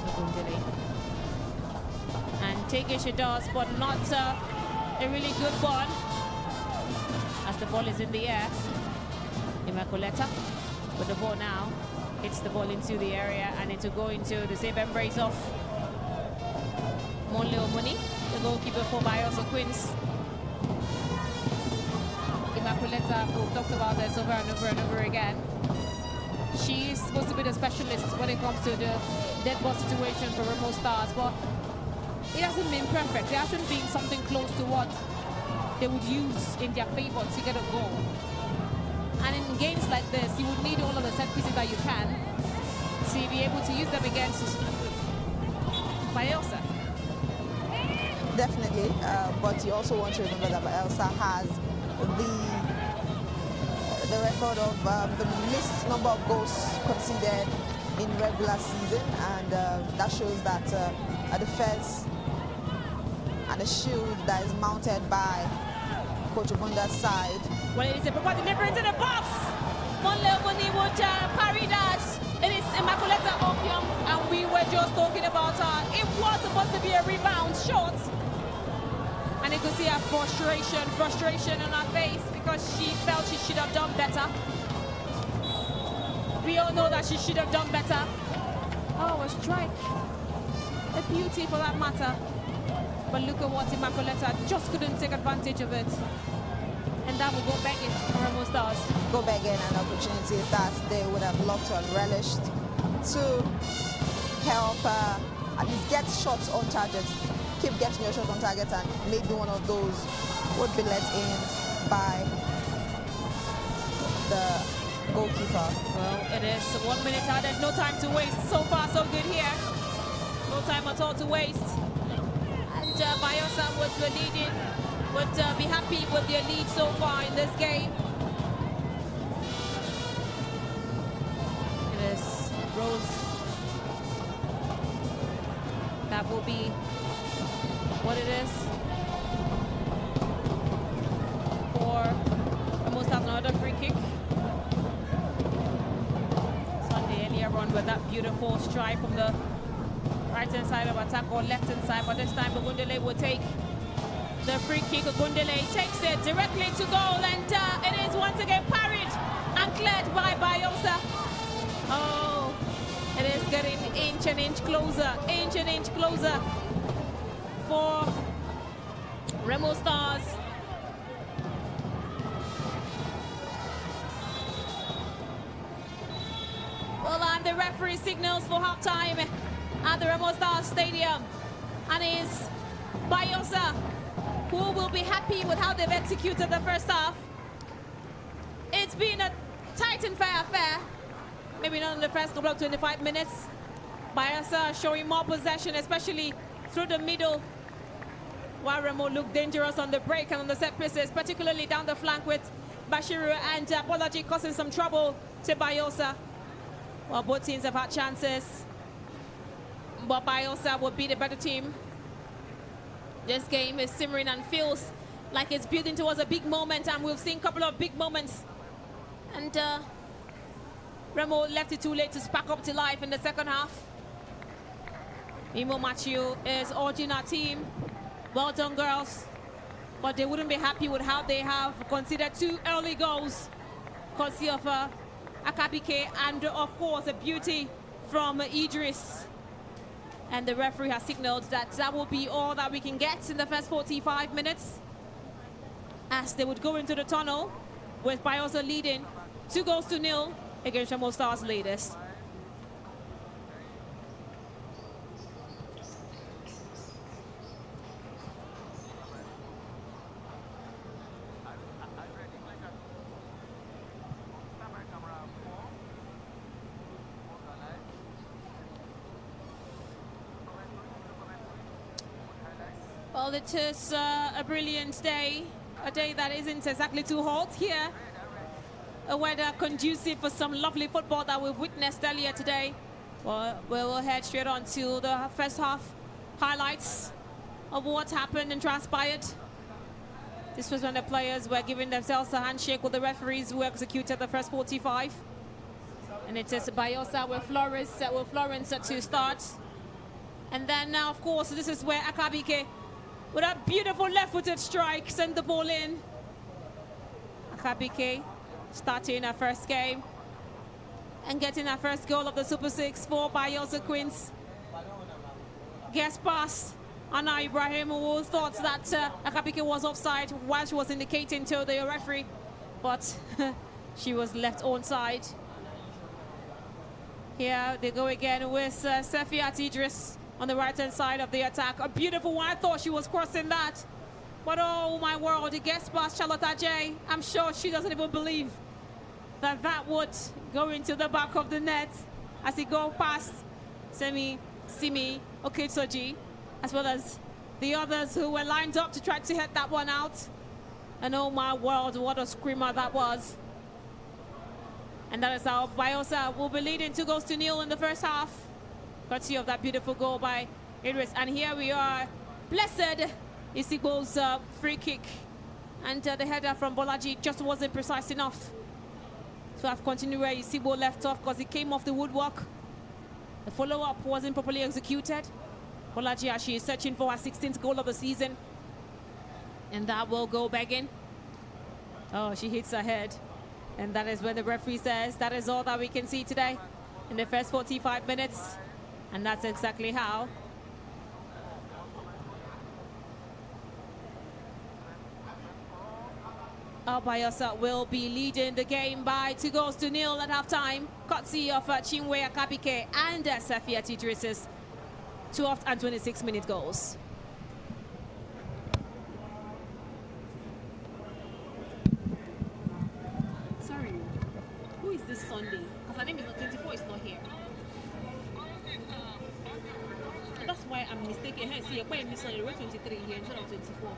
Ogundele. And take it she does, but not a really good one. As the ball is in the air. Immaculata with the ball now. Hits the ball into the area, and it will go into the safe embrace of Monle Omuni, the goalkeeper for Bayelsa Queens. Immaculata, we've talked about this over and over and over again. She is supposed to be the specialist when it comes to the dead ball situation for Remo Stars, but it hasn't been perfect. It hasn't been something close to what they would use in their favor to get a goal. And in games like this, you would need all of the set pieces that you can to be able to use them against Bayelsa. Definitely, but you also want to remember that Bayelsa has the record of the least number of goals conceded in regular season, and that shows that a defense and a shield that is mounted by Coach Obunda's side. Well, it is a proper delivery into the box. Monle Omuni would parry that. It is Immaculata Opium, and we were just talking about her. It was supposed to be a rebound shot. And you could see her frustration on her face because she felt she should have done better. We all know that she should have done better. Oh, a strike. A beauty for that matter. But look at what Immaculata just couldn't take advantage of it. And that will go begging for Remo Stars. Go begging, an opportunity that they would have loved to have relished to help at least get shots on target. Keep getting your shots on target, and maybe one of those would be let in by the goalkeeper. Well, it is 1 minute added, no time to waste. So far, so good here. No time at all to waste. And Bayelsa would be happy with their lead so far in this game. It is Rose. That will be what it is for Remo Stars. Another free kick. Sunday earlier on with that beautiful strike from the right-hand side of attack or left-hand side, but this time Ogundele will take the free kick. Ogundele takes it directly to goal, and it is once again parried and cleared by Bayelsa. Oh, it is getting inch and inch closer for Remo Stars. Well, and the referee signals for half-time at the Remo Stars Stadium, and is Bayelsa, who will be happy with how they've executed the first half. It's been a tight and fair affair, maybe not in the first couple of 25 minutes. Bayelsa showing more possession, especially through the middle, while Remo looked dangerous on the break and on the set pieces, particularly down the flank with Bashiru and Bolaji causing some trouble to Bayelsa. Well, both teams have had chances, but Bayelsa will be the better team. This game is simmering and feels like it's building towards a big moment, and we've seen a couple of big moments. And Remo left it too late to spark up to life in the second half. Imo Machiu is urging our team, well done girls, but they wouldn't be happy with how they have considered 2 early goals, courtesy of Akabike, and of course a beauty from Idris. And the referee has signaled that that will be all that we can get in the first 45 minutes, as they would go into the tunnel with Bayelsa leading 2-0 against Remo Stars' latest. Well, it is a brilliant day, a day that isn't exactly too hot here. A weather conducive for some lovely football that we've witnessed earlier today. Well, we'll head straight on to the first half highlights of what happened and transpired. This was when the players were giving themselves a handshake with the referees who executed the first 45. And it is Bayelsa with Florence to start. And then now, of course, this is where Akabike, with a beautiful left-footed strike, sent the ball in. Akabike starting her first game and getting her first goal of the Super 6 for Bayelsa Queens. Guest pass, Anna Ibrahim, who thought that Akabike was offside while she was indicating to the referee, but she was left onside. Here they go again with Sefiat Idris on the right-hand side of the attack. A beautiful one. I thought she was crossing that. But oh my world, the guest pass, Charlotte Ajay. I'm sure she doesn't even believe that that would go into the back of the net as it goes past Simi Oketsoji, as well as the others who were lined up to try to hit that one out. And oh my world, what a screamer that was. And that is how Bayelsa will be leading 2-0 in the first half, courtesy of that beautiful goal by Idris. And here we are, Blessed Isigbo's free kick. And the header from Bolaji just wasn't precise enough to have continued where Isigbo left off, because it came off the woodwork. The follow-up wasn't properly executed. Bolaji, as she is searching for her 16th goal of the season. And that will go begging. Oh, she hits her head. And that is when the referee says that is all that we can see today in the first 45 minutes. And that's exactly how. Bayelsa will be leading the game by 2-0 at halftime, courtesy of Chinwe Akabike and Safiat Idris's 12th and 26-minute goals. Sorry, who is this Sunday? Because her name is not 24, it's not here. That's why I'm mistaken. Hey, see, you're playing this on 23 here instead of 24.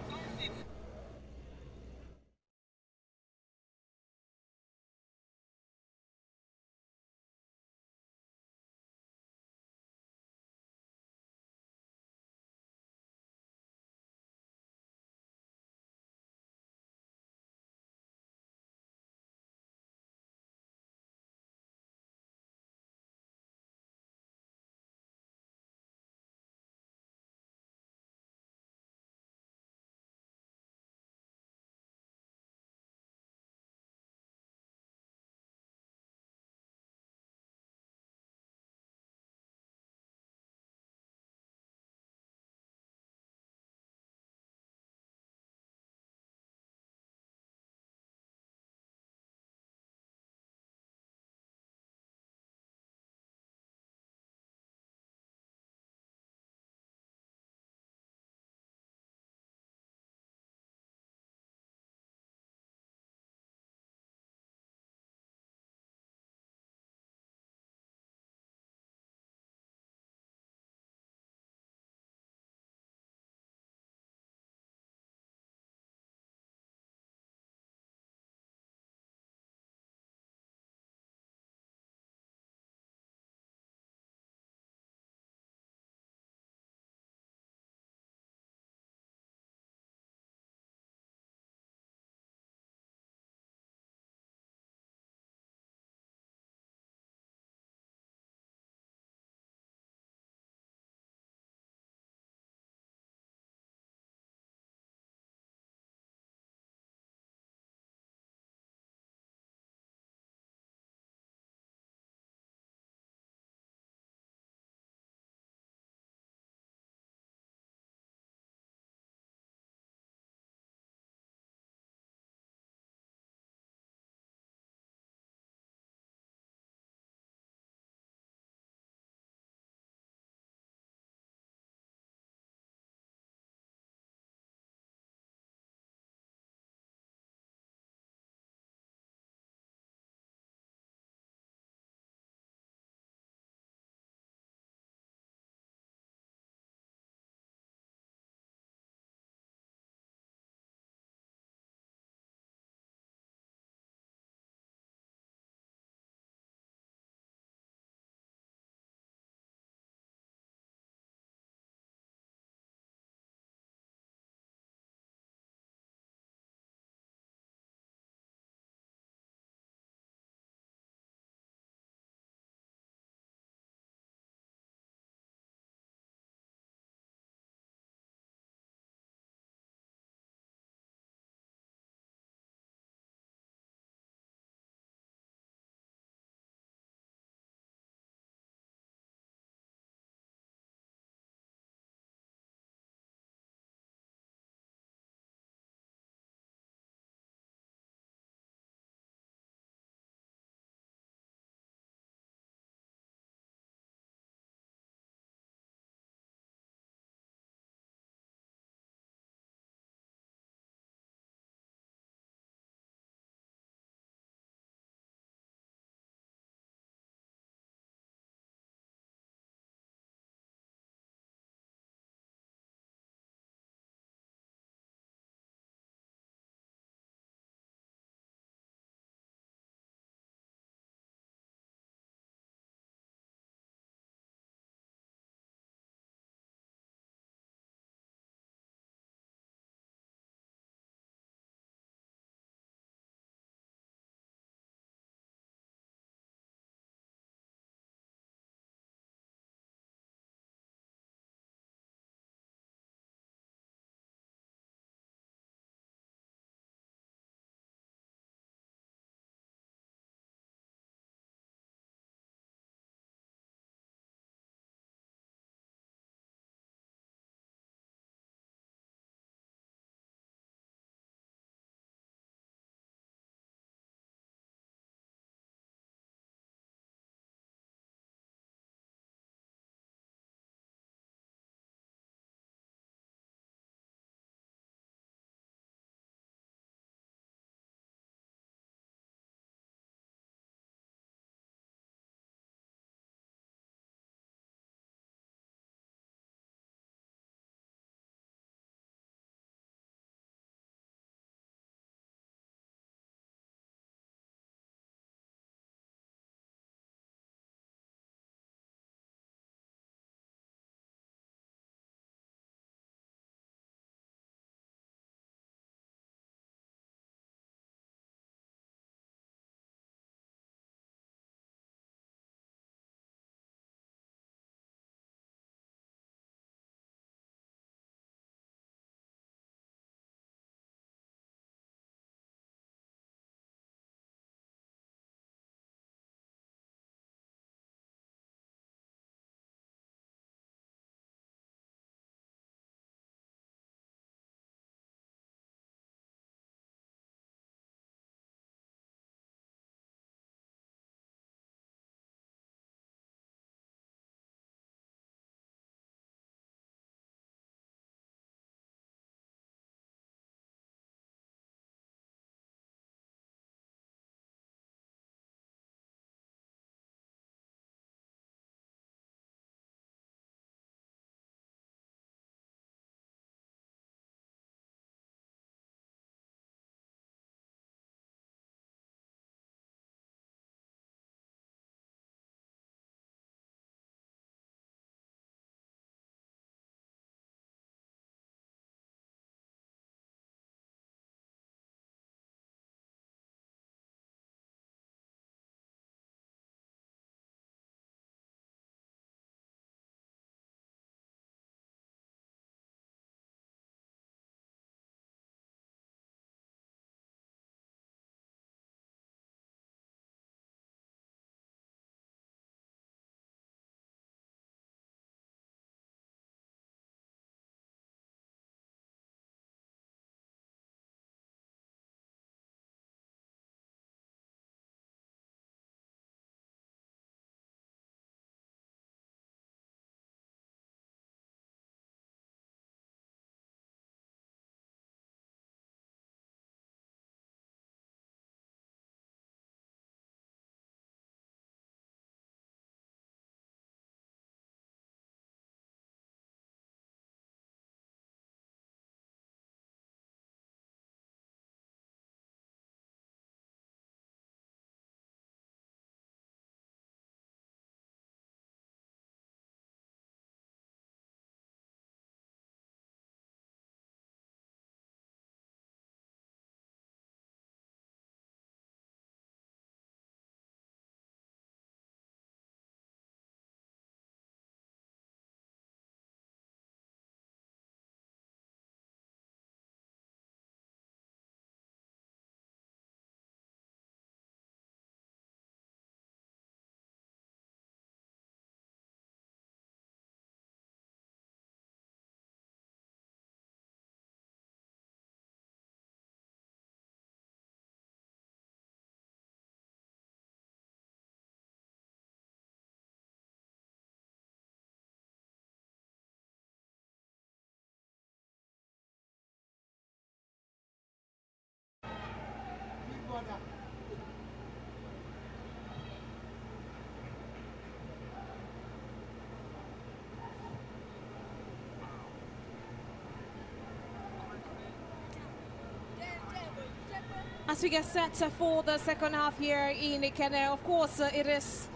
As we get set for the second half here in Ikene, of course, it is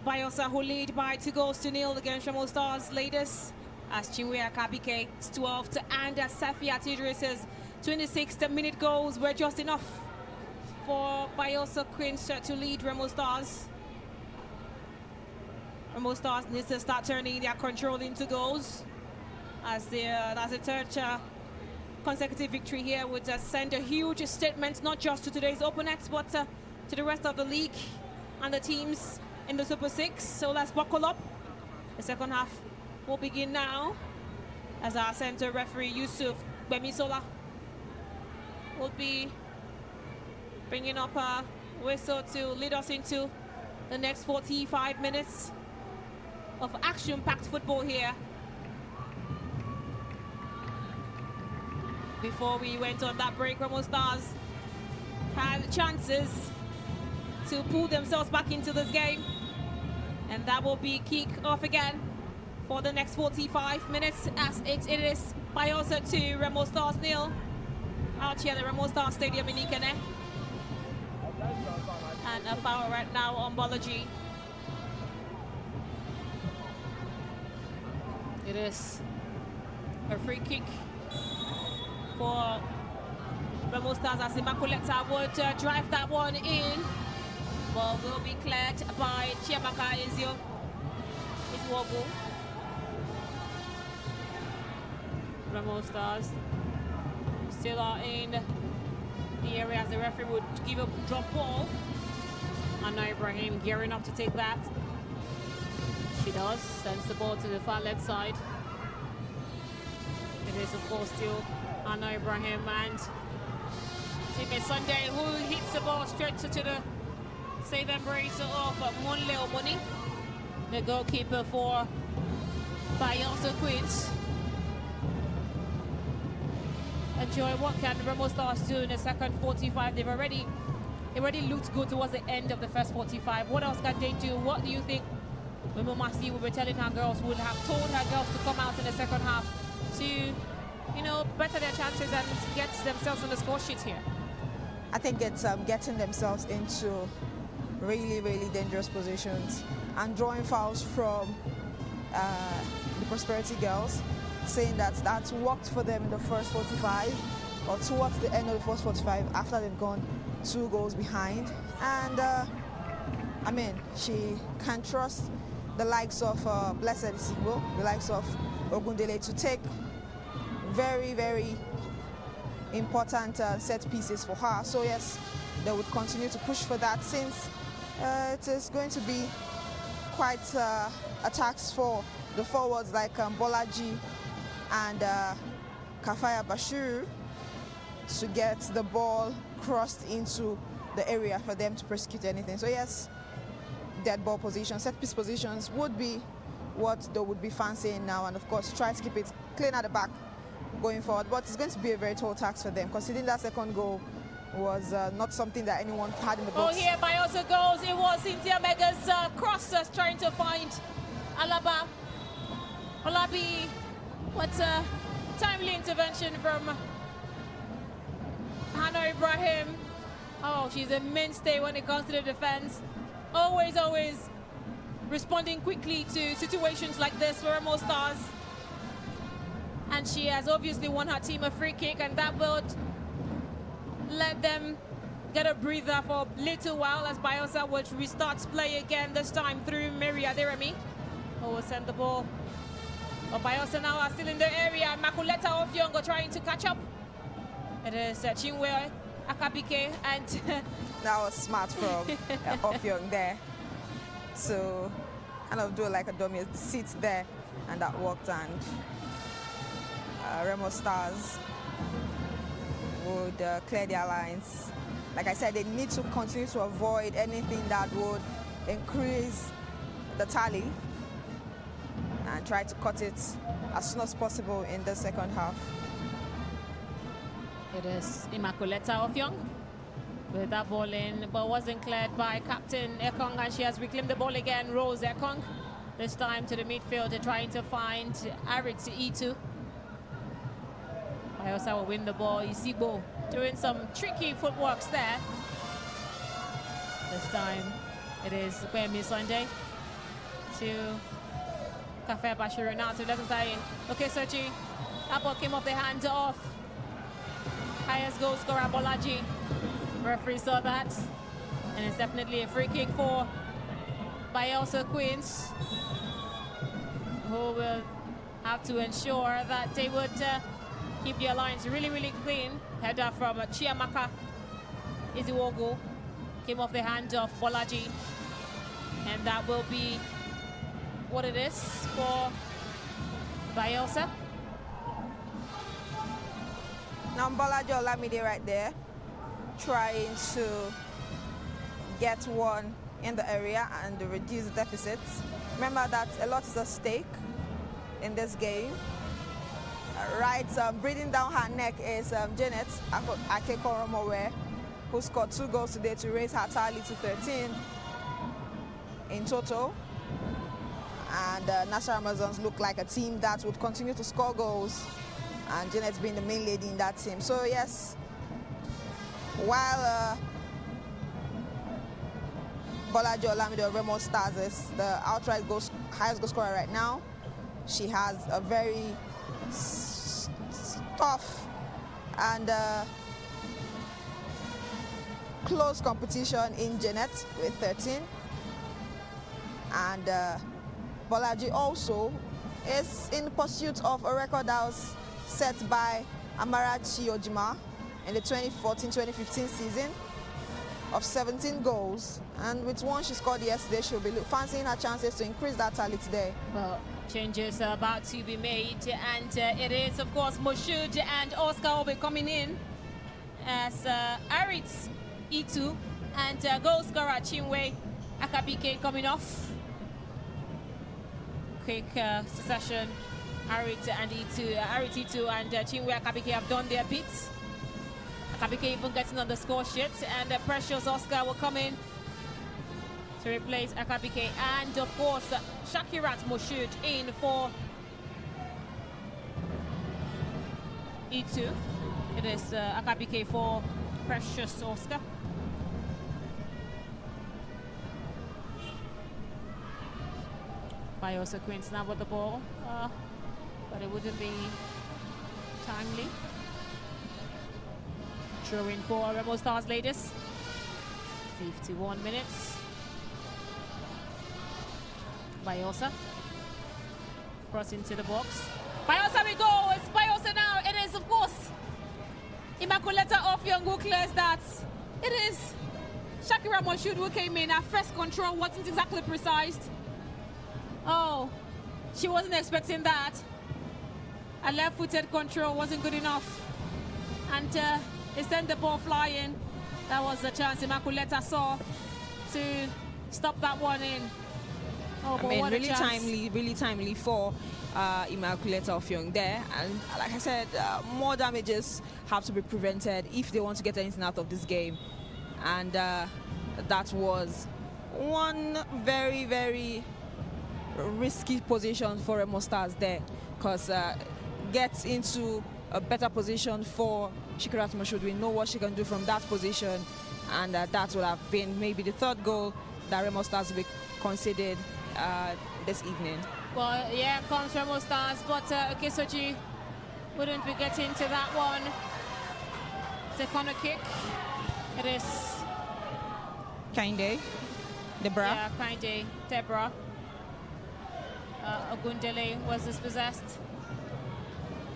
Bayelsa who lead by 2-0 against Remo Stars latest, as Chinwe Akabike's 12th and Safiat Idris's 26th minute goals were just enough for Bayelsa Queens to lead Remo Stars. Remo Stars needs to start turning their control into goals, as that's a third consecutive victory here would send a huge statement, not just to today's opponents, but to the rest of the league and the teams in the Super 6. So let's buckle up. The second half will begin now, as our center referee Yusuf Bemisola will be bringing up a whistle to lead us into the next 45 minutes of action-packed football here. Before we went on that break, Remo Stars had chances to pull themselves back into this game, and that will be kick off again for the next 45 minutes, as it is Bayelsa 2, Remo Stars 0 out here at the Remo Stars Stadium in Ikene. And a foul right now on Bolaji. It is a free kick for Remo Stars, as Immaculata would drive that one in, but will be cleared by Chiamaka Izwogu. Remo Stars still are in the area as the referee would give a drop ball. Anna Ibrahim gearing up to take that. She does, sends the ball to the far left side. It is, of course, still Anna Ibrahim and Timmy Sunday, who hits the ball straight to the save embrace of Monle Omoni, the goalkeeper for Bayelsa Queens. Enjoy, what can Remo Stars do in the second 45? It already looked good towards the end of the first 45. What else can they do? What do you think Memo Masi would be telling her girls, would have told her girls to come out in the second half to, you know, better their chances and get themselves on the score sheet here? I think it's getting themselves into really, really dangerous positions and drawing fouls from the Prosperity girls, saying that that's worked for them in the first 45 or towards the end of the first 45 after they've gone 2 goals behind. And I mean, she can trust the likes of Blessed Sigbo, the likes of Ogundele to take very, very important set pieces for her. So yes, they would continue to push for that, since it is going to be quite attacks for the forwards like Bolaji and Kafaya Bashir to get the ball crossed into the area for them to prosecute anything. So yes, dead ball positions, set piece positions would be what they would be fancying now, and of course try to keep it clean at the back going forward. But it's going to be a very tall task for them, considering that second goal was not something that anyone had in the box. Oh, here Bayelsa goes. It was Cynthia Mega's cross trying to find Alaba. Olabi, what a timely intervention from Hannah Ibrahim. Oh, she's a mainstay when it comes to the defense. Always, always responding quickly to situations like this for Remo Stars. And she has obviously won her team a free kick, and that will let them get a breather for a little while as Bayelsa will restart play again, this time through Mary Aderemi, who will send the ball. But Bayelsa now are still in the area. Makuleta Ofyongo trying to catch up. It is Chinwe Akabike, and that was smart from Ofyong there. So kind of do like a dummy seat there, and that worked. And Remo Stars would clear their lines. Like I said, they need to continue to avoid anything that would increase the tally and try to cut it as soon as possible in the second half. It is Immaculata Ofyong with that ball in, but wasn't cleared by Captain Ekong, and she has reclaimed the ball again. Rose Ekong, this time to the midfield, trying to find Arit Itu. Bayelsa will win the ball. Isibo doing some tricky footworks there. This time it is Kwemi Sunday to Cafe Bashiru now to left side. Okay, Sochi. That ball came off the hand of highest goal scorer Bolaji. Referee saw that, and it's definitely a free kick for Bayelsa Queens, who will have to ensure that they would keep their lines really, really clean. Header from Chiamaka Iziwogu came off the hand of Bolaji, and that will be what it is for Bayelsa. Now Bolaji Olamide right there, trying to get one in the area and reduce the deficits. Remember that a lot is at stake in this game. Breathing down her neck is Janet Akekoromowe, who scored 2 goals today to raise her tally to 13 in total. And National Amazons look like a team that would continue to score goals, and Janet's being the main lady in that team. So yes, while Bolaji Olamide of Remo Stars is the outright highest goal scorer right now, she has a very tough and close competition in Janet with 13. And Bolaji also is in pursuit of a record that was set by Amarachi Ojima in the 2014-2015 season of 17 goals. And with one she scored yesterday, she'll be fancying her chances to increase that tally today. Well, changes are about to be made, and it is, of course, Moshood and Oscar will be coming in as Arit Itu and goal scorer Chinwe Akabike coming off. Quick succession. Arit Itu and Chinwe Akabike have done their bits. Akabike even getting on the score sheet, and Precious Oscar will come in to replace Akabike, and of course Shakirat Moshood in for Itu. It is Akabike for Precious Oscar. Bayelsa Queens now with the ball, but it wouldn't be timely. Throw in for Remo Stars ladies. 51 minutes. Bayelsa cross into the box. Bayelsa we go. It's Bayelsa now. It is, of course, Immaculata Offiong who clears that. It is Shakira Moshood who came in. Her first control wasn't exactly precise. Oh, she wasn't expecting that. A left-footed control wasn't good enough, and it sent the ball flying. That was the chance Immaculata saw to stop that one in. Oh, I mean, really timely for Immaculata Offiong there. And like I said, more damages have to be prevented if they want to get anything out of this game. And that was one very, very risky position for Remo Stars there, because gets into a better position for Shakirat Moshood. We know what she can do from that position, and that would have been maybe the 3rd goal that Remo Stars will be considered this evening. Well, yeah, comes Remo Stars, but Okesoji wouldn't be getting to that one. It's a corner kick. It is Kainde Debra. Yeah, Kainde Debra. Ogundele was dispossessed.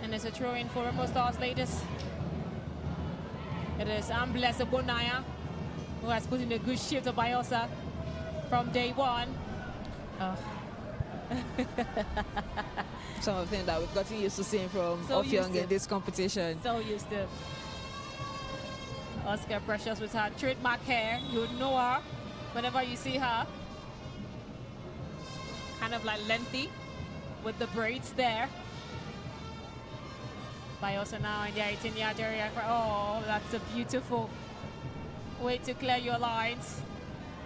And it's a throw-in for Remo Stars ladies. It is Ambles Bonaya, who has put in a good shift to Bayelsa from day one. Some of the things that we've gotten used to seeing from Offiong in this competition. So used to. Oscar Precious with her trademark hair. You would know her whenever you see her. Kind of like lengthy with the braids there. Bayelsa now in the 18-yard area. Oh, that's a beautiful way to clear your lines.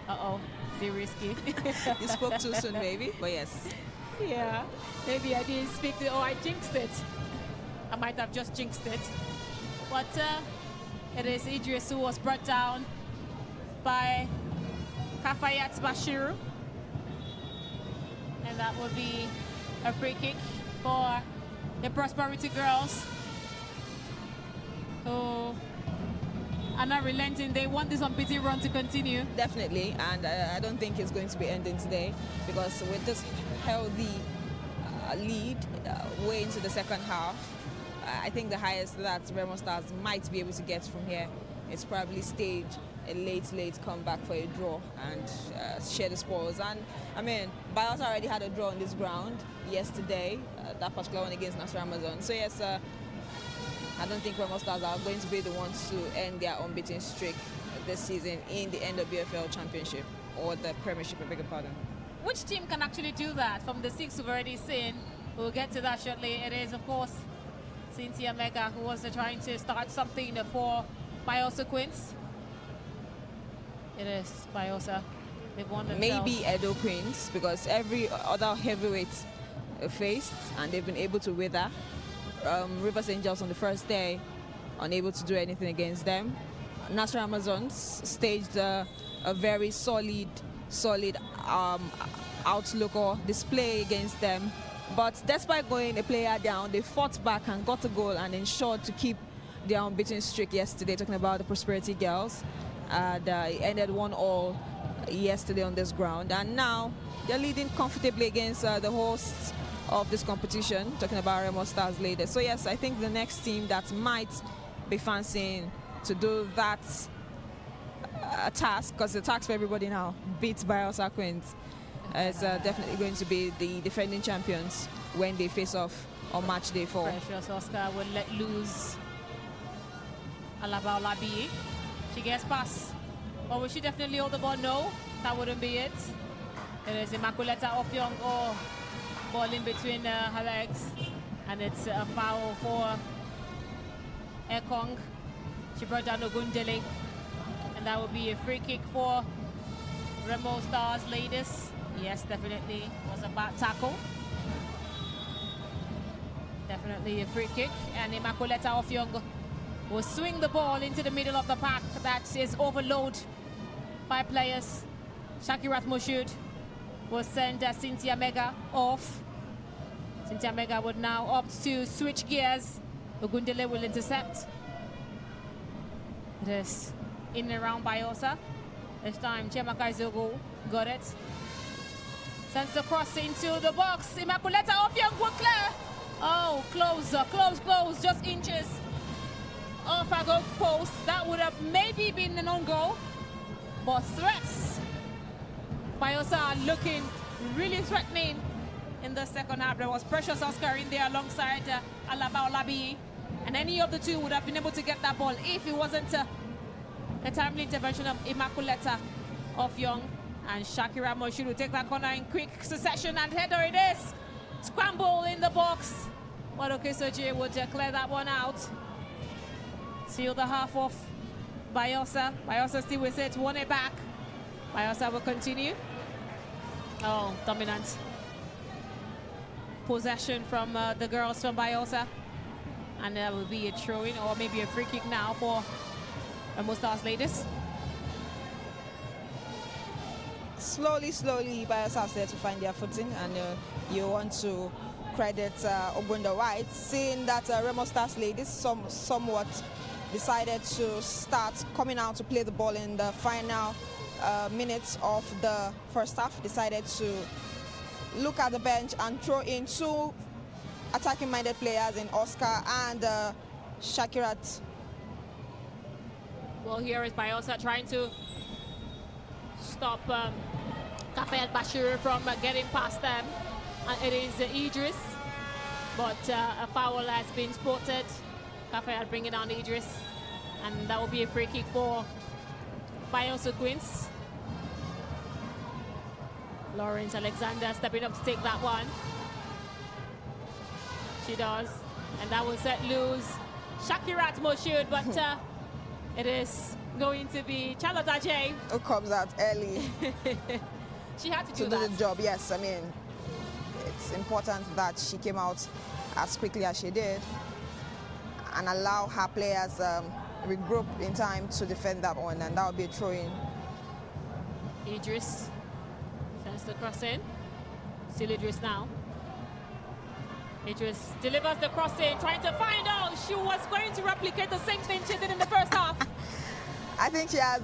Uh-oh, still risky. You spoke too soon, maybe, but yes. Yeah, maybe I didn't speak to, I jinxed it. I might have just jinxed it. But it is Idris who was brought down by Kafayat Bashiru. And that would be a free kick for the Prosperity Girls, who are not relenting. They want this unbeaten run to continue. Definitely, and I don't think it's going to be ending today, because with this healthy lead way into the second half, I think the highest that Remo Stars might be able to get from here is probably stage a late comeback for a draw and share the spoils. And I mean, Bayelsa already had a draw on this ground yesterday, that particular one against National Amazon. So yes, I don't think Remo Stars are going to be the ones to end their unbeaten streak this season in the NWFL Championship or the Premiership, I beg your pardon. Which team can actually do that from the 6 we've already seen? We'll get to that shortly. It is, of course, Cynthia Mega, who was trying to start something for Bayelsa Queens. It is Bayelsa. They've won themselves. Maybe Edo Queens, because every other heavyweight faced and they've been able to wither. Rivers Angels on the first day, unable to do anything against them. National Amazons staged a very solid outlook or display against them. But despite going a player down, they fought back and got a goal and ensured to keep their unbeaten streak yesterday, talking about the Prosperity Girls. And it ended 1-1 yesterday on this ground. And now they're leading comfortably against the hosts of this competition, talking about Remo Stars later. So yes, I think the next team that might be fancying to do that task, because the task for everybody now, beats Bayelsa Queens, is definitely going to be the defending champions when they face off on match day 4. Precious Oscar will let loose Alaba Olabi. She gets past. Or will she definitely hold the ball? No, that wouldn't be it. It is Immaculata Ofyong, or ball in between her legs. And it's a foul for Ekong. She brought down Ogundele. And that would be a free kick for Remo Stars ladies. Yes, definitely was a bad tackle. Definitely a free kick. And Immaculata Ofyong will swing the ball into the middle of the pack. That is overload by players. Shakirat Moshud will send Cynthia Mega off. Cynthia Mega would now opt to switch gears. Ogundele will intercept. It is in and around Bayelsa. This time Chemaka Izogo got it. Sends the cross into the box. Immaculata Ofyong will clear. Oh, close, just inches off our goal post. That would have maybe been an own goal, but threats. Bayelsa are looking really threatening in the second half. There was Precious Oscar in there alongside Alaba Olabi, and any of the two would have been able to get that ball if it wasn't a timely intervention of Immaculata Ofyong. And Shakira Moshud will take that corner in quick succession, and header it is. Scramble in the box. But Okesoji would clear that one out. Seal the half of Bayelsa. Bayelsa still with it, won it back. Bayelsa will continue. Oh, dominant possession from the girls from Bayelsa. And that will be a throw-in or maybe a free kick now for Remo Stars ladies. Slowly, Bayelsa is there to find their footing, and you want to credit Ogunda White, seeing that Remo Stars ladies somewhat decided to start coming out to play the ball in the final minutes of the first half, decided to look at the bench and throw in 2 attacking-minded players in Oscar and Shakirat. Well, here is Bayelsa trying to stop Kafayat Bashir from getting past them. And it is Idris, but a foul has been spotted. Kafayat bringing down Idris, and that will be a free kick for Bayelsa Queens. Lawrence Alexander stepping up to take that one. She does, and that will set loose Shakirat Moshud, but it is going to be Charlotte Ajay. Who comes out early She had to to do do that. the job. Yes, I mean, it's important that she came out as quickly as she did and allow her players regroup in time to defend that one, and that would be a throw-in. Idris sends the cross in. Still Idris now. Idris delivers the cross in, trying to find out. She was going to replicate the same thing she did in the first half. I think she has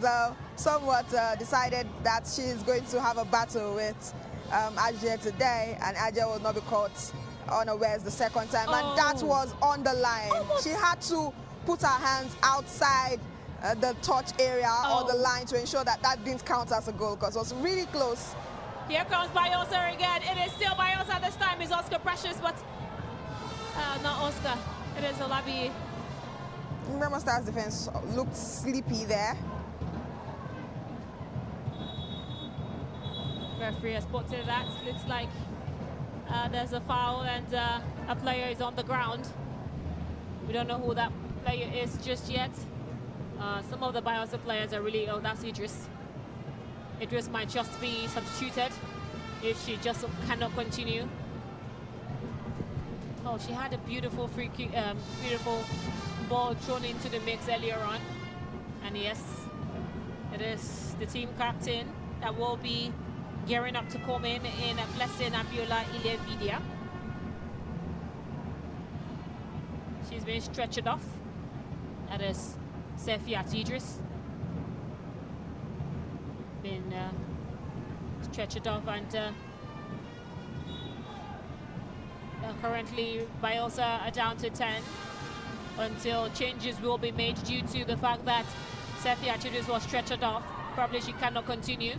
somewhat decided that she's going to have a battle with Ajay today, and Ajay will not be caught unawares the second time, and that was on the line. Almost. She had to put her hands outside the touch area or the line to ensure that that didn't count as a goal, because it was really close. Here comes Bayelsa again. It is still Bayelsa this time. It's Oscar Precious, but not Oscar. It is Olabi. Remo Stars defense looked sleepy there. Referee has spotted that. Looks like there's a foul and a player is on the ground. We don't know who that player is just yet. Some of the Bayelsa players are really, that's Idris. Idris might just be substituted if she just cannot continue. Oh, she had a beautiful free kick, beautiful ball thrown into the mix earlier on. And yes, it is the team captain that will be gearing up to come in Blessing Abiola Ilevidia. She's been stretched off. That is Sefiat Idris. Been stretched off, and currently Bayelsa are down to 10 until changes will be made due to the fact that Sefiat Idris was stretched off. Probably she cannot continue.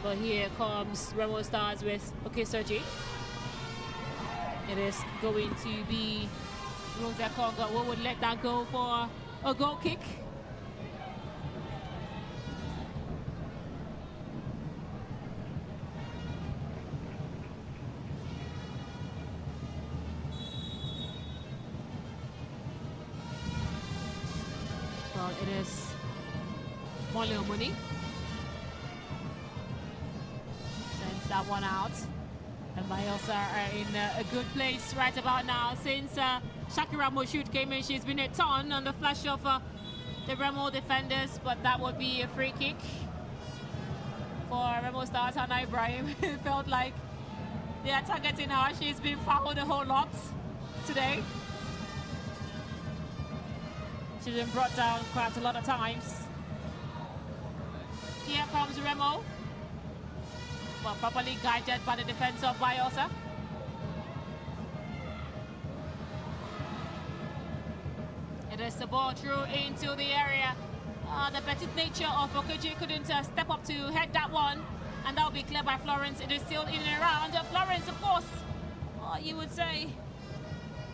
But here comes Remo Stars with Okesoji. It is going to be Rosa Konga who would let that go for a goal kick. Well, it is Molly Money. Sends that one out. And Bayelsa are in a good place right about now. Since Shakira Moshood came in, she's been a ton on the flash of the Remo defenders, but that would be a free kick for Remo Stars. Hannah Ibrahim. It felt like they are targeting her. She's been fouled a whole lot today. She's been brought down quite a lot of times. Here comes Remo. Well, properly guided by the defense of Bayelsa. It is the ball through into the area. The petite nature of Okeji couldn't step up to head that one, and that will be cleared by Florence. It is still in and around. Florence, of course, you would say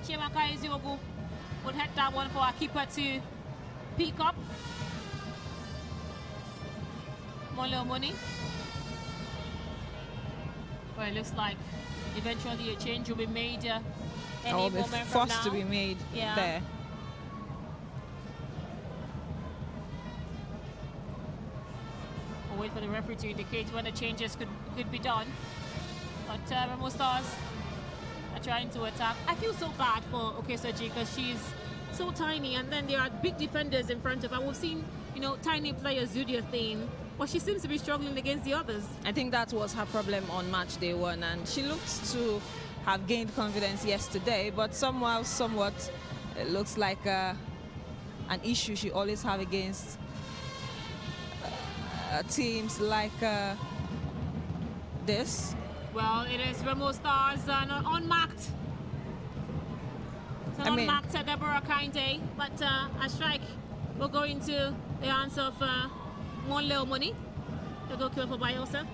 Chiamaka Eziogu would head that one for our keeper to pick up. Mole Money. Well, it looks like eventually a change will be made any moment from now. Forced to be made there. We'll wait for the referee to indicate when the changes could be done. But Remo Stars are trying to attack. I feel so bad for Okesoji because she's so tiny, and then there are big defenders in front of her. We've seen, you know, tiny players do their thing. But she seems to be struggling against the others. I think that was her problem on match day 1, and she looks to have gained confidence yesterday, but somewhat it looks like an issue she always have against teams like this. Well, it is Remo Stars unmarked. It's an unmarked Deborah Kinde, but a strike will go into the hands of One Little Money, the goalkeeper for Bayelsa.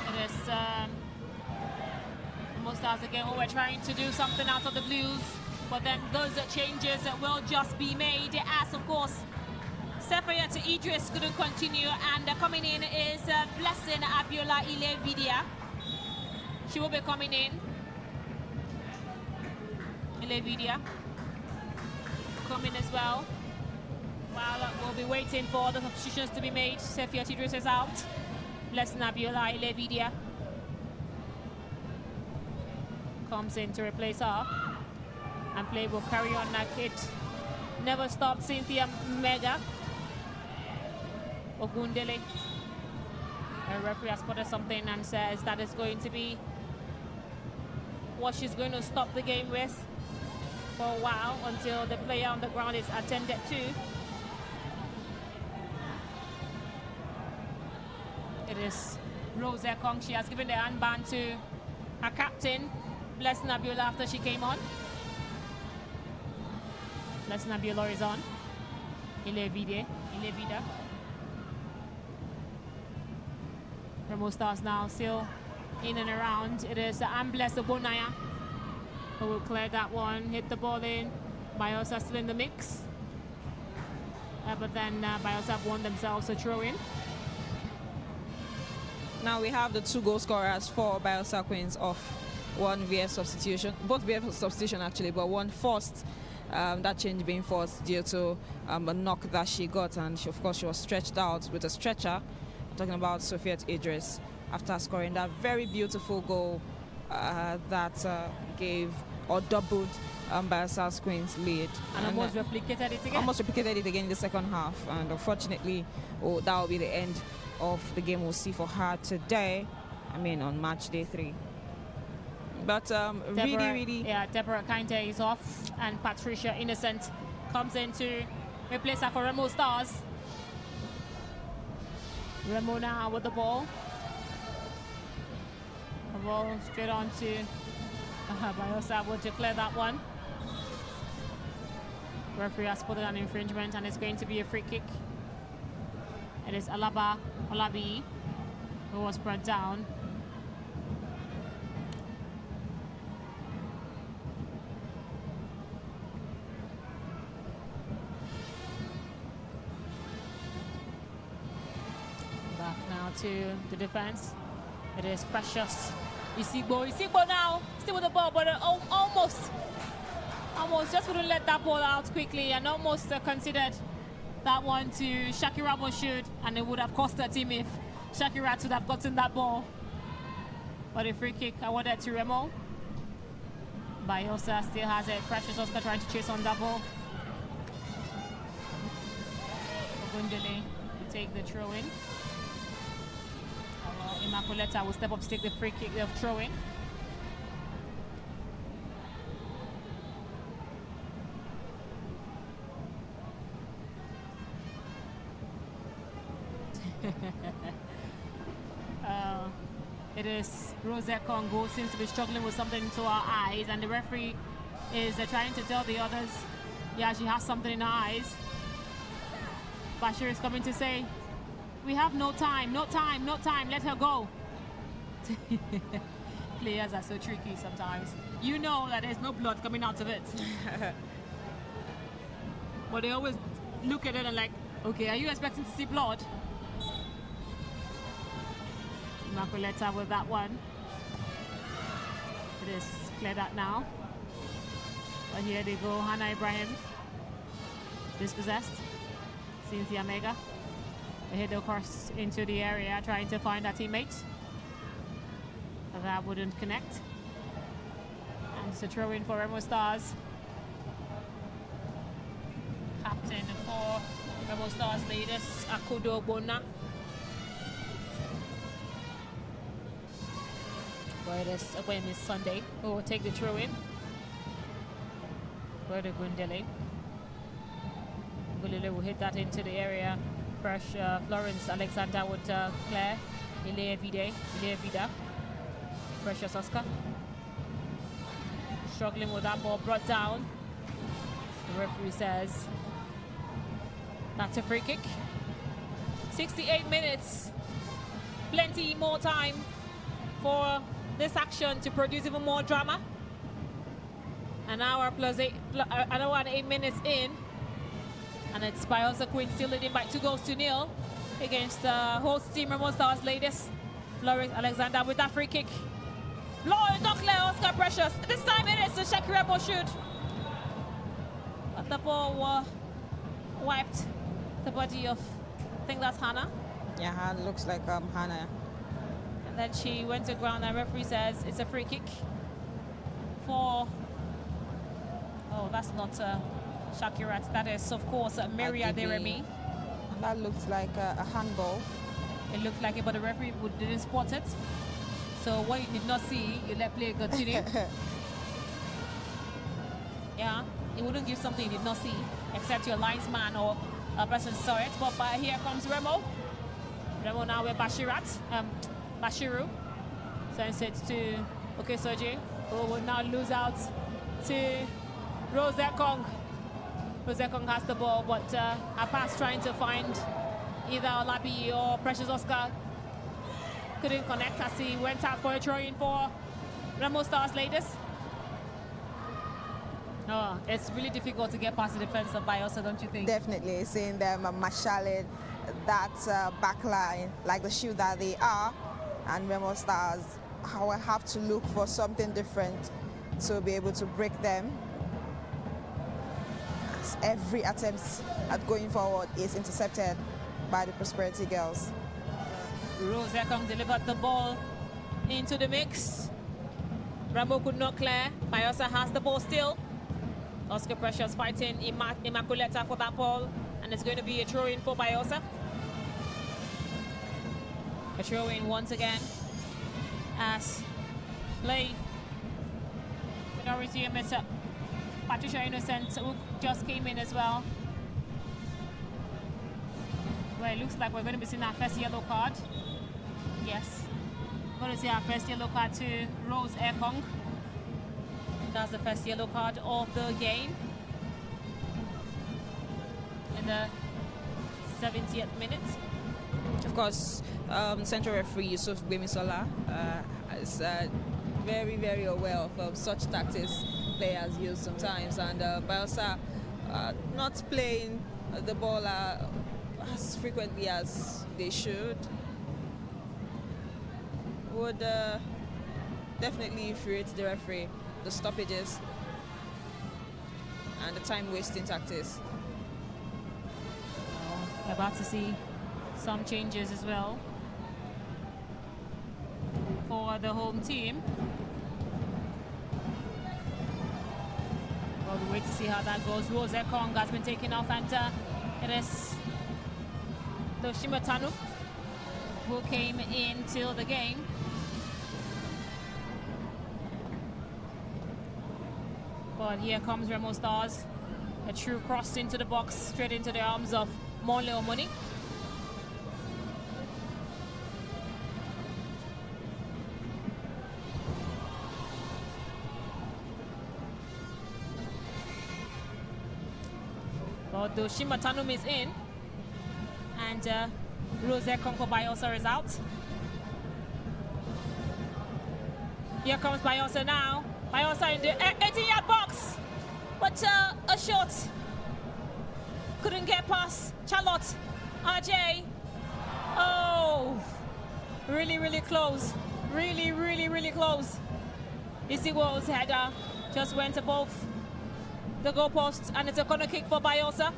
It is Remo Stars again who were trying to do something out of the blues, but then those changes will just be made as, of course, Sefaya to Idris couldn't continue, and coming in is Blessing Abiola Ilevidia. She will be coming in. Ilevidia. come in as well. While we'll be waiting for the substitutions to be made. Sefia Chidris is out. Blessing Abiola Ilevidia comes in to replace her. And play will carry on like it never stopped. Cynthia Mega Ogundele. The referee has spotted something and says that is going to be what she's going to stop the game with for a while until the player on the ground is attended to. It is Rose Ekong. She has given the handband to her captain, Blessing Abiola, after she came on. Blessing Abiola is on. Ilevida. Remo Stars now still in and around. It is Ambles Obonaya who will clear that one, hit the ball in. Bayelsa still in the mix. But then Bayelsa have won themselves a throw-in. Now we have the 2 goal scorers for Bayelsa Queens off one via substitution, both via substitution actually, but one forced, that change being forced due to a knock that she got, and she, of course she was stretched out with a stretcher. I'm talking about Sofiat Idris after scoring that very beautiful goal that gave or doubled Bayelsa Queens lead. And almost replicated it again. Almost replicated it again in the second half, and unfortunately that will be the end of the game we'll see for her today. I mean on match day 3. But really yeah, Deborah Kainte is off and Patricia Innocent comes in to replace her for Remo Stars. Remo now with the ball. The ball straight on to Bayelsa will declare that one. Referee has put an infringement and it's going to be a free kick. It is Alabi who was brought down. Back now to the defense. It is Precious. Isigbo now, still with the ball, but almost just wouldn't let that ball out quickly and almost considered that one to Shakira Moshood, and it would have cost her team if Shakira would have gotten that ball. But a free kick awarded to Remo. Bayelsa still has it. Precious Oscar trying to chase on that ball. Ogundele to take the throw in. Immaculata will step up to take the free kick, the throw in. It is Rosette Congo seems to be struggling with something to her eyes, and the referee is trying to tell the others, yeah, she has something in her eyes. Bashir is coming to say, we have no time, let her go. Players are so tricky sometimes. You know that there's no blood coming out of it. But they always look at it and like, okay, are you expecting to see blood? Makuleta with that one. It is cleared out now. But here they go, Hannah Ibrahim. Dispossessed. Cynthia Mega. They hit the cross into the area, trying to find her teammate. But that wouldn't connect. And it's a throw in for Remo Stars. Captain for Remo Stars latest, Akudo Bona. But it is when it's Sunday, who will take the throw in. Where the Gundele. Gundele will hit that into the area. Fresh Florence Alexander with Claire. Ilea Vida. Precious Oscar. Struggling with that ball brought down. The referee says that's a free kick. 68 minutes. Plenty more time for this action to produce even more drama. An hour and 8 minutes in, and it's Bayelsa Queen still leading by 2-0 against host team Remo Stars latest. Florence Alexander with that free kick. Blow, not clear, Oscar Precious. This time it is to Shakira Moshood. the ball wiped the body of, I think that's Hannah. Yeah, it looks like Hannah. And then she went to ground, and referee says it's a free kick for, oh, that's not Shakirat. That is, of course, Maria Deremi. And that looks like a handball. It looked like it, but the referee didn't spot it. So what you did not see, you let play continue. Yeah, it wouldn't give something you did not see, except your linesman or a person saw it. But here comes Remo. Remo now with Bashiru. Sends it to Soji, who will now lose out to Rose Ekong. Rose Ekong has the ball, but a pass trying to find either Olabi or Precious Oscar. Couldn't connect as he went out for a throw-in for Remo Stars ladies. Oh, it's really difficult to get past the defense of Bayelsa, don't you think? Definitely, seeing them marshalling that back line like the shield that they are, and Remo Stars, how I have to look for something different to be able to break them. As every attempt at going forward is intercepted by the Prosperity girls. Rose Ekong delivered the ball into the mix. Remo could not clear. Bayelsa has the ball still. Oscar Precious fighting Immaculata for that ball, and it's going to be a throw-in for Bayelsa. A throw-in once again as play minority amidst Patricia Innocent, who just came in as well. Well, it looks like we're going to be seeing our first yellow card. Yes, we're going to see our first yellow card to Rose Ekong. That's the first yellow card of the game in the 70th minute. Of course, central referee Yusuf Gbemisola is very, very aware of such tactics players use sometimes, and Bayelsa not playing the ball as frequently as they should would definitely infuriate the referee. The stoppages and the time-wasting tactics. We're about to see some changes as well for the home team. Well, we'll wait to see how that goes. Rose Ekong has been taken off, and it is Doshima Tanu who came into the game. But here comes Remo Stars. A true cross into the box, straight into the arms of Monle Omoni. But Doshima Tanum is in. And Rose Ekong for Bayelsa is out. Here comes Bayelsa now. Bayelsa in the 18-yard box, but a shot couldn't get past Charlotte RJ. Oh, really, really close. Really, really, really close. Issy Wall's header just went above the goalpost, and it's a corner kick for Bayelsa.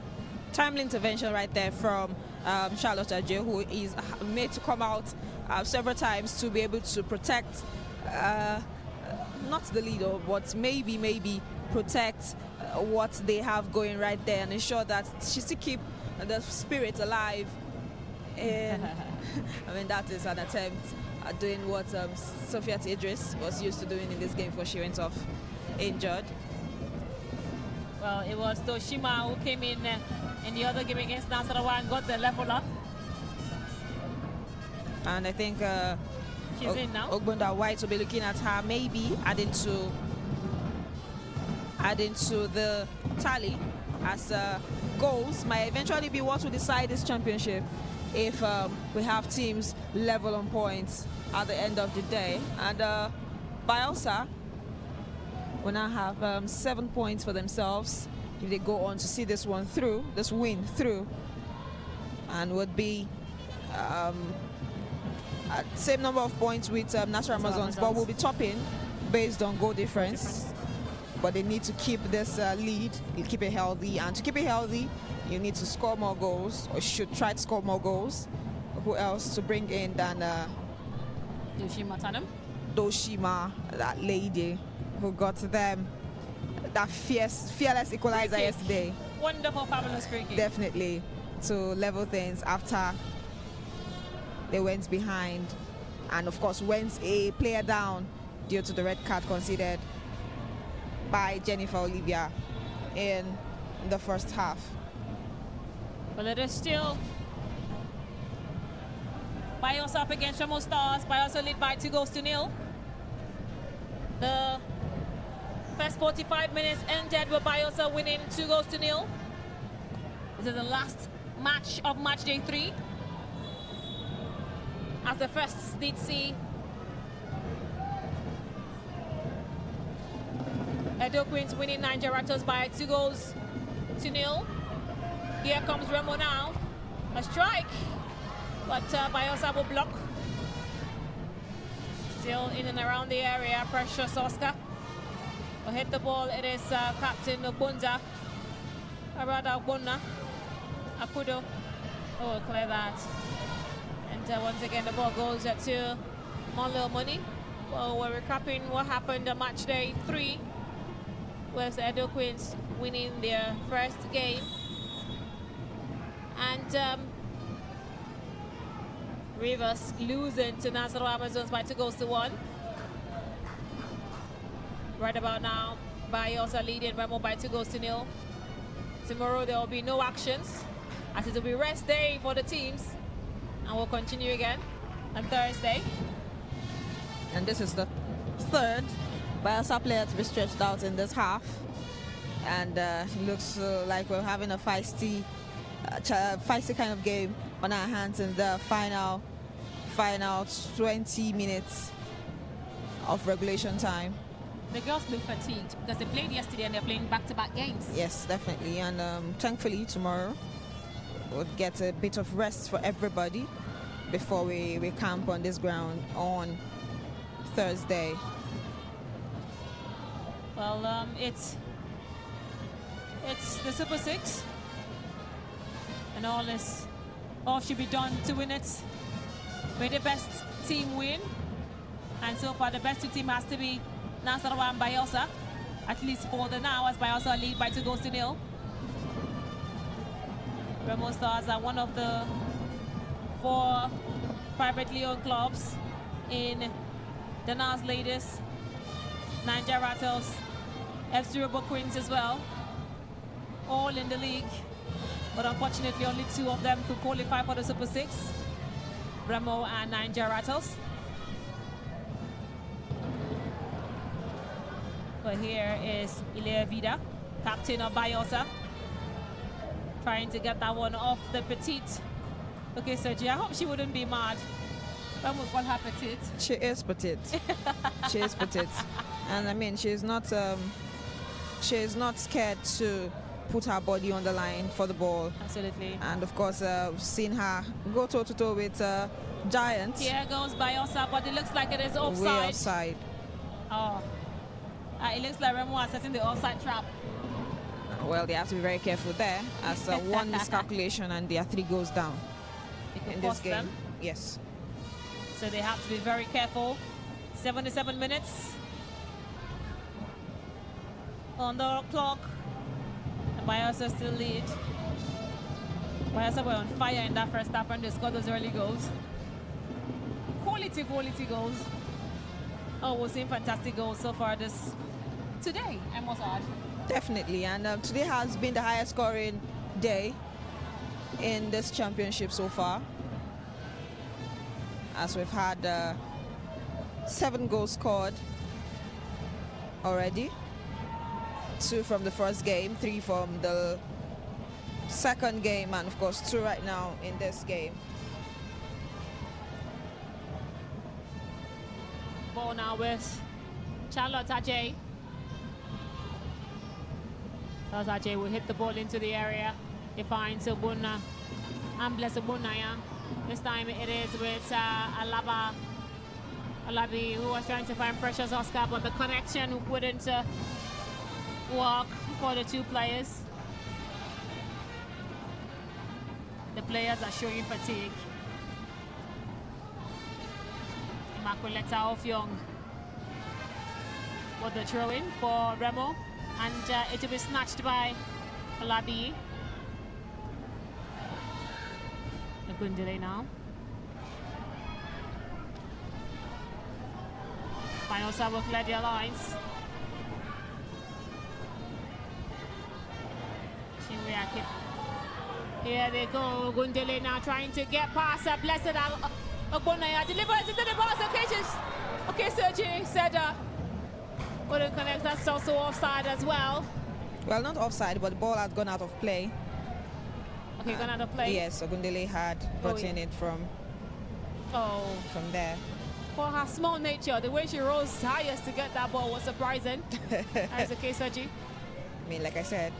Timely intervention right there from Charlotte RJ, who is made to come out several times to be able to protect not the leader, but maybe protect what they have going right there and ensure that she still keep the spirit alive. And I mean, that is an attempt at doing what Sofiat Idris was used to doing in this game before she went off injured. Well, it was Doshima who came in the other game against Nasarawa and got the leveler. And I think she's in now. Ogbunda White will be looking at her, maybe adding to the tally, as goals might eventually be what will decide this championship if we have teams level on points at the end of the day. And Bayelsa will now have 7 points for themselves if they go on to see this win through, and would be same number of points with Natural Amazons, but will be topping based on goal difference. but they need to keep this lead, keep it healthy, and to keep it healthy, you need to score more goals, or should try to score more goals. Who else to bring in than Doshima, that lady who got them that fearless equalizer yesterday. Wonderful, fabulous free kick. Definitely to level things after they went behind, and of course went a player down due to the red card conceded by Jennifer Olivia in the first half. Well, it is still Bayelsa up against Remo Stars. Bayelsa lead by 2-0. The first 45 minutes ended with Bayelsa winning 2-0. This is the last match of match day 3. As the first did see Edo Queens winning Niger Raptors by 2-0. Here comes Remo now. A strike, but Bayelsa will block. Still in and around the area, precious Oscar. Will hit the ball, it is Captain Obunza. Or rather Obunna. Akudo. Oh, clear that. And once again, the ball goes to Monlo Money. Well, we're recapping what happened on match day 3, with the Edo Queens winning their first game. And Rivers losing to Nassau Amazons by 2-1. Right about now, Bayelsa leading Remo by 2-0. Tomorrow there will be no actions, as it will be rest day for the teams, and we'll continue again on Thursday. And this is the third Bayelsa player to be stretched out in this half, and it looks like we're having a feisty kind of game on our hands in the final 20 minutes of regulation time. The girls look fatigued because they played yesterday and they're playing back-to-back games. Yes, definitely, and thankfully tomorrow we'll get a bit of rest for everybody before we camp on this ground on Thursday. Well, it's the Super 6, and all should be done to win it. May the best team win, and so far the best 2 teams has to be Nasarawa and Bayelsa, at least for the now, as Bayelsa lead by 2-0. Remo Stars are one of the 4 privately owned clubs in the NAS ladies, Niger Rattles, FC Remo Queens as well, all in the league, but unfortunately only 2 of them to qualify for the Super 6, Remo and Niger Rattles. But here is Ilea Vida, captain of Bayelsa, trying to get that one off the petite. Okay, Sergi, I hope she wouldn't be mad when we call her petite. She is petite. She is petite, and I mean she's not scared to put her body on the line for the ball. Absolutely. And of course, we've seen her go toe-to-toe with Giants. Here goes Bayelsa, but it looks like it is offside. Way offside. Oh. It looks like Remo are setting the offside trap. Well, they have to be very careful there, as one miscalculation and their 3 goes down in this game. Them. Yes. So they have to be very careful. 77 minutes on the clock. And Bayelsa still lead. Bayelsa were on fire in that first half and they scored those early goals. Quality goals. Oh, we've seen fantastic goals so far today, I must add. Definitely, and today has been the highest scoring day in this championship so far, as we've had 7 goals scored already. 2 from the first game, 3 from the second game, and of course 2 right now in this game. Ball now with Charlotte Ajay. Charlotte Ajay will hit the ball into the area. He finds Obunna. Ambles Obunna, yeah. This time it is with Alabi, who was trying to find Precious Oscar, but the connection wouldn't walk for the two players. The players are showing fatigue. Immaculata of Young with the throw-in for Remo, and it will be snatched by Olabi. A good delay now. Bayelsa will clear their lines. Here they go. Gundele now trying to get past a Blessed Ogbonaya. Delivers into the box. Okay, Sergi said couldn't connect. That's also offside as well. Well, not offside, but the ball had gone out of play. Okay, gone out of play. Yes, so Gundele had brought in it from there. For her small nature, the way she rose highest to get that ball was surprising. As okay, Sergi. I mean, like I said,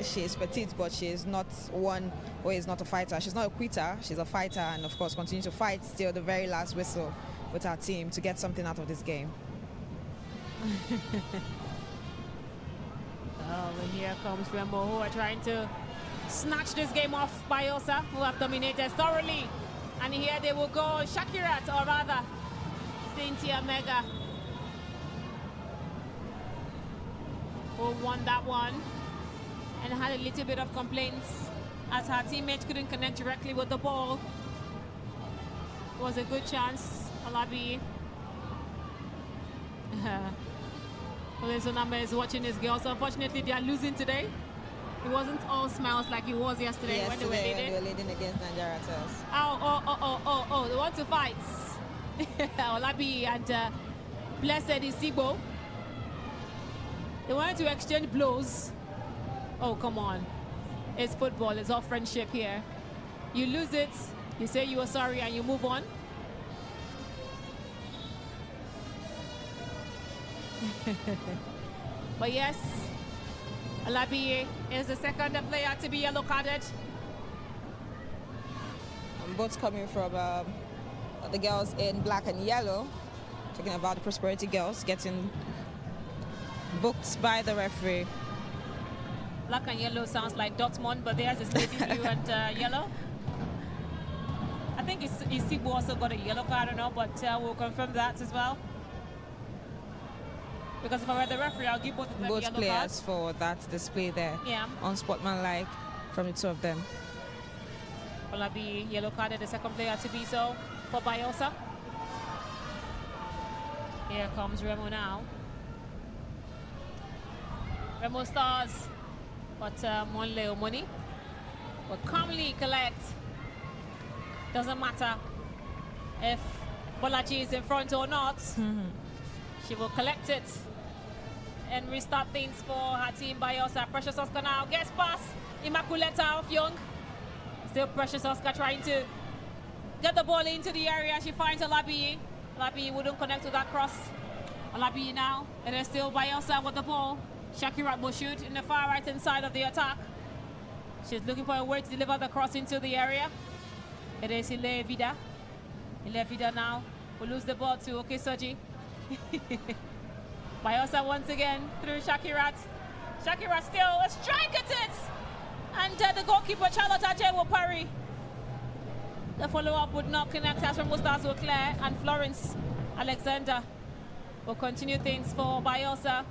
she is petite, but she is not one who is not a fighter. She's not a quitter, she's a fighter, and of course continue to fight till the very last whistle with her team to get something out of this game. And here comes Remo, who are trying to snatch this game off Bayelsa, who have dominated thoroughly. And here they will go, Shakirat, or rather, Cynthia Mega, who won that one and had a little bit of complaints as her teammates couldn't connect directly with the ball. It was a good chance, Olabi. Olezoname is watching his girls. Unfortunately, they are losing today. It wasn't all smiles like it was yesterday when they were leading against Nigeria. Oh, they want to fight. Olabi and Blessed Isigbo. They wanted to exchange blows. Oh, come on. It's football. It's all friendship here. You lose it, you say you are sorry, and you move on. But yes, Olabi is the second player to be yellow carded. Both coming from the girls in black and yellow. Talking about the Prosperity girls getting booked by the referee. Black and yellow sounds like Dortmund, but theirs is navy blue and yellow. I think Isibu also got a yellow card, I don't know, but we'll confirm that as well. Because if I were the referee, I'll give both of them both yellow players cards. For that display there. Yeah. Unsportsmanlike from the two of them. Olabi yellow carded, the second player to be so for Bayelsa. Here comes Remo now. Remo Stars, but one little money. But calmly collect. Doesn't matter if Bolaji is in front or not. She will collect it and restart things for her team. Bayelsa. Precious Oscar now gets past Immaculata of Young. Still Precious Oscar trying to get the ball into the area. She finds Olabi. Olabi wouldn't connect to that cross. Olabi now. And there's still Bayelsa with the ball. Shakirat Moshud in the far right hand side of the attack. She's looking for a way to deliver the cross into the area. It is Ile Vida. Ile Vida now will lose the ball to Okesoji. Bayelsa once again through Shakirat. Shakirat still a strike at it. And the goalkeeper Charlotte Ajay will parry. The follow-up would not connect as Remo Stars will clear, and Florence Alexander will continue things for Bayelsa.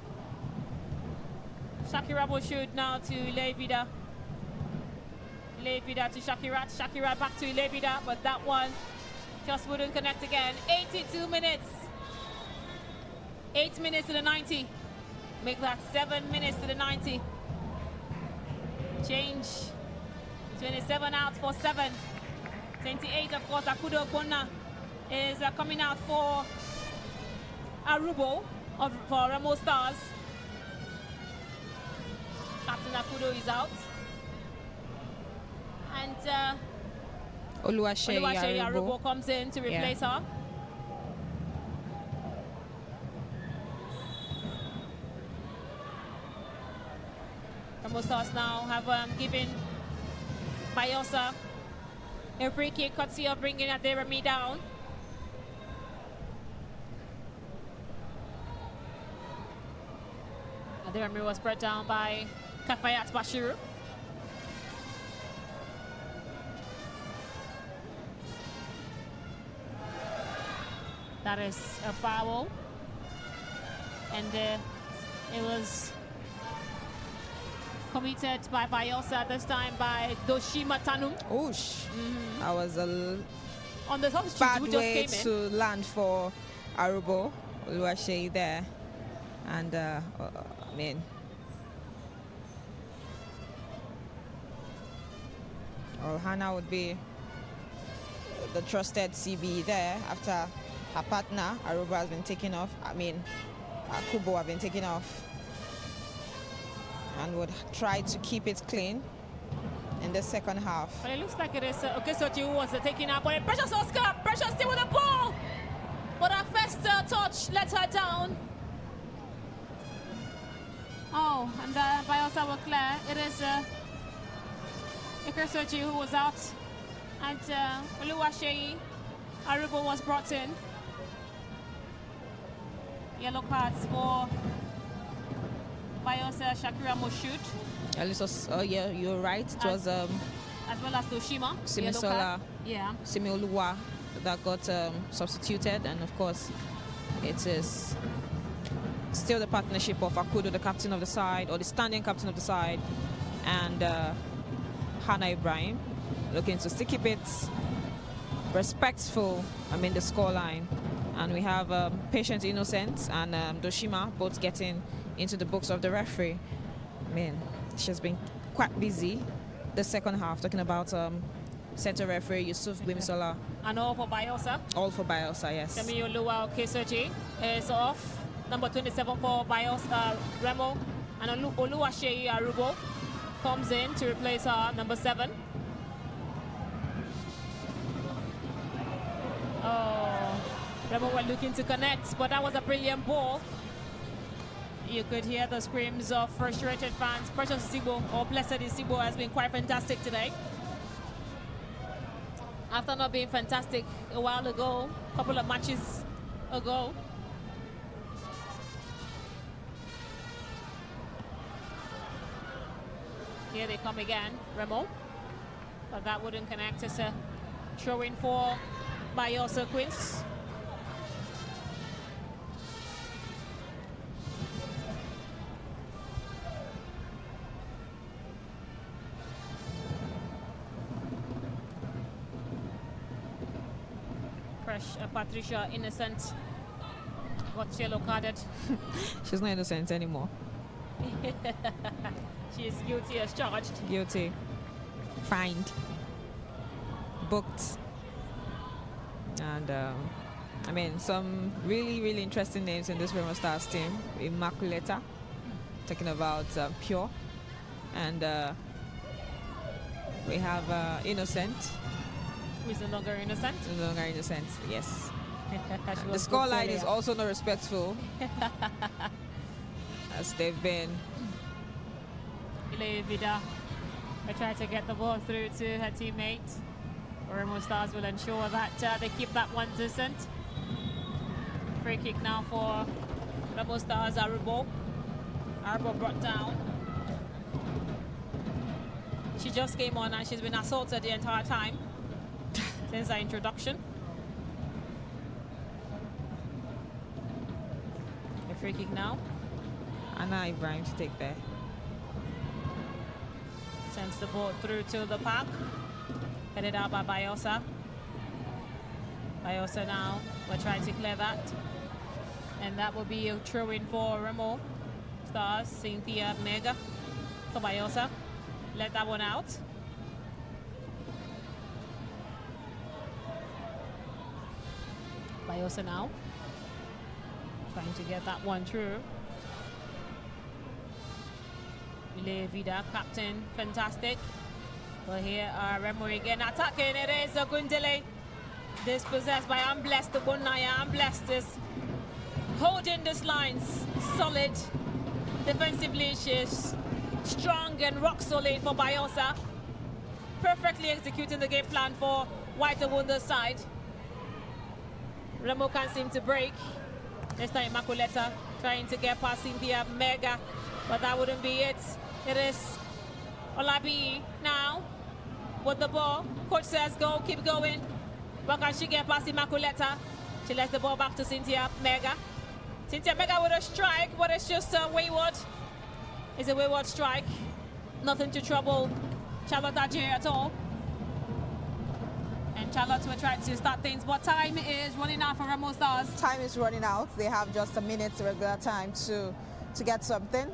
Shakira Boshud now to Ilevida. Ilevida to Shakirat. Shakirat back to Ilevida, but that one just wouldn't connect again. 82 minutes. 8 minutes to the 90. Make that 7 minutes to the 90. Change. 27 out for 7. 28, of course, Akudo Kona is coming out for Arubo for Remo Stars. Captain Akudo is out. And Oluwase Arubo comes in to replace her. Remo Stars now have given Bayelsa a free kick, courtesy of bringing Aderemi down. The memory was brought down by Kafayat Bashiru. That is a foul. And it was committed by Bayelsa, this time by Doshima Tanum. Oosh. That was a On the substitute bad who just way came in. to land for Arubo. Oluwase there. And, I mean, well, Hannah would be the trusted CB there after her partner, Arubo, has been taken off. I mean, Kubo have been taken off. And would try to keep it clean in the second half. But it looks like it is Okesochi who was taking out. But Precious Oscar, Precious still with the ball. But her first touch let her down. Oh, and Bayelsa were clear. It is Okesochi who was out. And Oluwase Arubo was brought in. Yellow cards for Bayelsa, Shakira Moshood. Oh yeah, you're right. It was as well as Doshima. Simisola, Yeah. Simioluwa that got substituted, and of course it is still the partnership of Akudo, the captain of the side, or the standing captain of the side, and Hannah Ibrahim, looking to still keep it respectful, the scoreline. And we have Patient Innocent and Doshima both getting into the books of the referee. She's been quite busy the second half, talking about center referee Yusuf Gwimisola. And all for Bayelsa. All for Bayelsa, yes. Temiyoluwa Okesochi is off. Number 27 for Bayelsa, Remo. And Oluwase Arubo comes in to replace her, number 7. Oh, Remo were looking to connect, but that was a brilliant ball. You could hear the screams of frustrated fans. Precious Isibo, or Blessed Isibo, has been quite fantastic today. After not being fantastic a while ago, a couple of matches ago. Here they come again, Remo. But that wouldn't connect. It's a throw-in for Bayelsa Queens. Patricia Innocent got yellow carded. She's not innocent anymore. She is guilty as charged. Guilty. Fined. Booked. And some really interesting names in this Remo Stars team. Immaculata, talking about Pure, and we have Innocent. Who is no longer innocent? No longer innocent, yes. The scoreline is also not respectful, as they've been. Ile Vida will try to get the ball through to her teammate. Remo Stars will ensure that they keep that one decent. Free kick now for Remo Stars, Arubo. Arubo brought down. She just came on and she's been assaulted the entire time since our introduction. A free kick now. Anna Ibrahim to take there. Sends the ball through to the park. Headed out by Bayelsa. Bayelsa now will try to clear that. And that will be a throw-in for Remo Stars. Cynthia Mega for Bayelsa. Let that one out. Bayelsa now trying to get that one through. Ile Vida, captain, fantastic. But here are Remo again attacking. It is a Gundele. Dispossessed by Amblessed. The Bunaya Amblessed is holding this lines solid. Defensively, she's strong and rock solid for Bayelsa. Perfectly executing the game plan for White and Wonder's side. Remo can't seem to break. This time Makuleta trying to get past Cynthia Mega. But that wouldn't be it. It is Olabi now with the ball. Coach says go, keep going. But can she get past Immaculata? She lets the ball back to Cynthia Mega. Cynthia Mega with a strike, but it's just wayward. It's a wayward strike. Nothing to trouble Charlotte Ajay at all. And Charlotte will try to start things, but time is running out for Remo Stars. Time is running out. They have just a minute regular time to get something.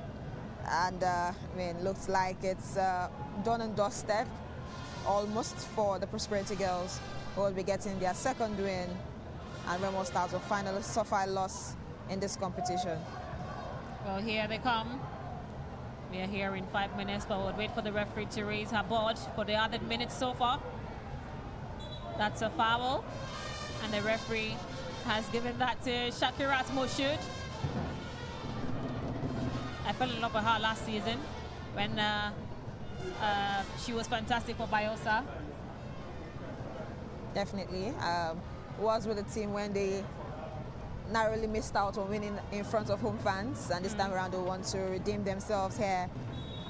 And I mean, looks like it's done and dusted almost for the Prosperity Girls, who will be getting their second win. And Remo Stars will finally suffer a loss in this competition. Well, here they come. We are here in 5 minutes, but we'll wait for the referee to raise her board for the added minutes so far. That's a foul, and the referee has given that to Shakirat Moshud. I fell in love with her last season when she was fantastic for Bayelsa. Definitely. Was with the team when they narrowly missed out on winning in front of home fans, and this time around they want to redeem themselves here.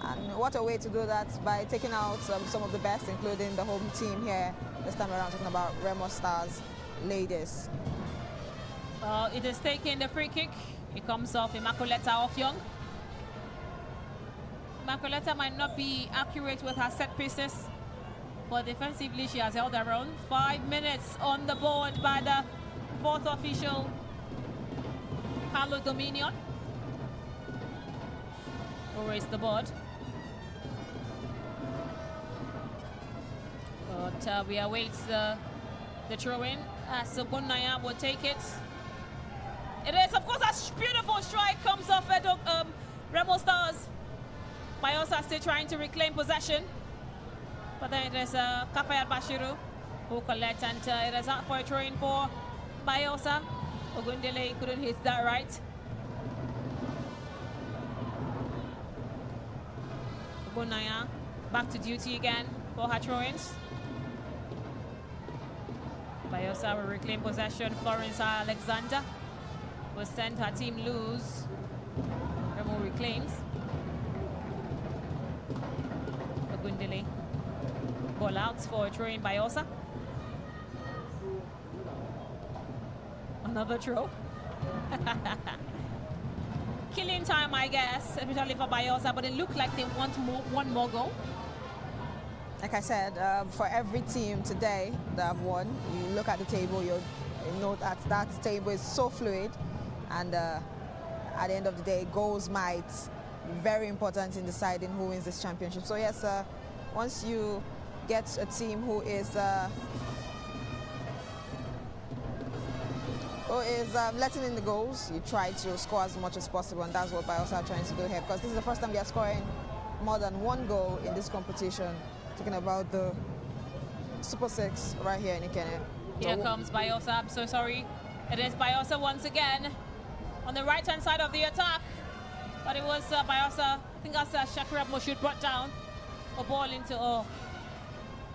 And what a way to do that, by taking out some of the best, including the home team here. This time around, talking about Remo Stars ladies. Well, it is taking the free kick. It comes off Immaculata off Young. Immaculata might not be accurate with her set pieces, but defensively she has held her own. 5 minutes on the board by the fourth official, Carlo Dominion, who raised the board. But we await the throw-in. Sobunaya will take it. It is, of course, a beautiful strike comes off Remo Stars. Bayelsa still trying to reclaim possession. But then it is Kafayat Bashiru who collects, and it is out for a throw-in for Bayelsa. Ogundele couldn't hit that right. Sobunaya back to duty again for her throw-ins. Bayelsa will reclaim possession. Florence Alexander will send her team loose. Remo reclaims. Ogundele. Ball out for a throw in Bayelsa. Another throw. Killing time, I guess, especially for Bayelsa, but it looked like they want one more goal. Like I said, for every team today that have won, you look at the table, you note that table is so fluid, and at the end of the day, goals might be very important in deciding who wins this championship. So yes, once you get a team who is letting in the goals, you try to score as much as possible, and that's what Bayelsa are trying to do here, because this is the first time they are scoring more than one goal in this competition. Talking about the Super 6 right here in Ikene. Here comes Bayelsa. I'm so sorry. It is Bayelsa once again on the right-hand side of the attack. But it was Bayelsa, I think that's Shakira Moshud brought down a ball into, oh,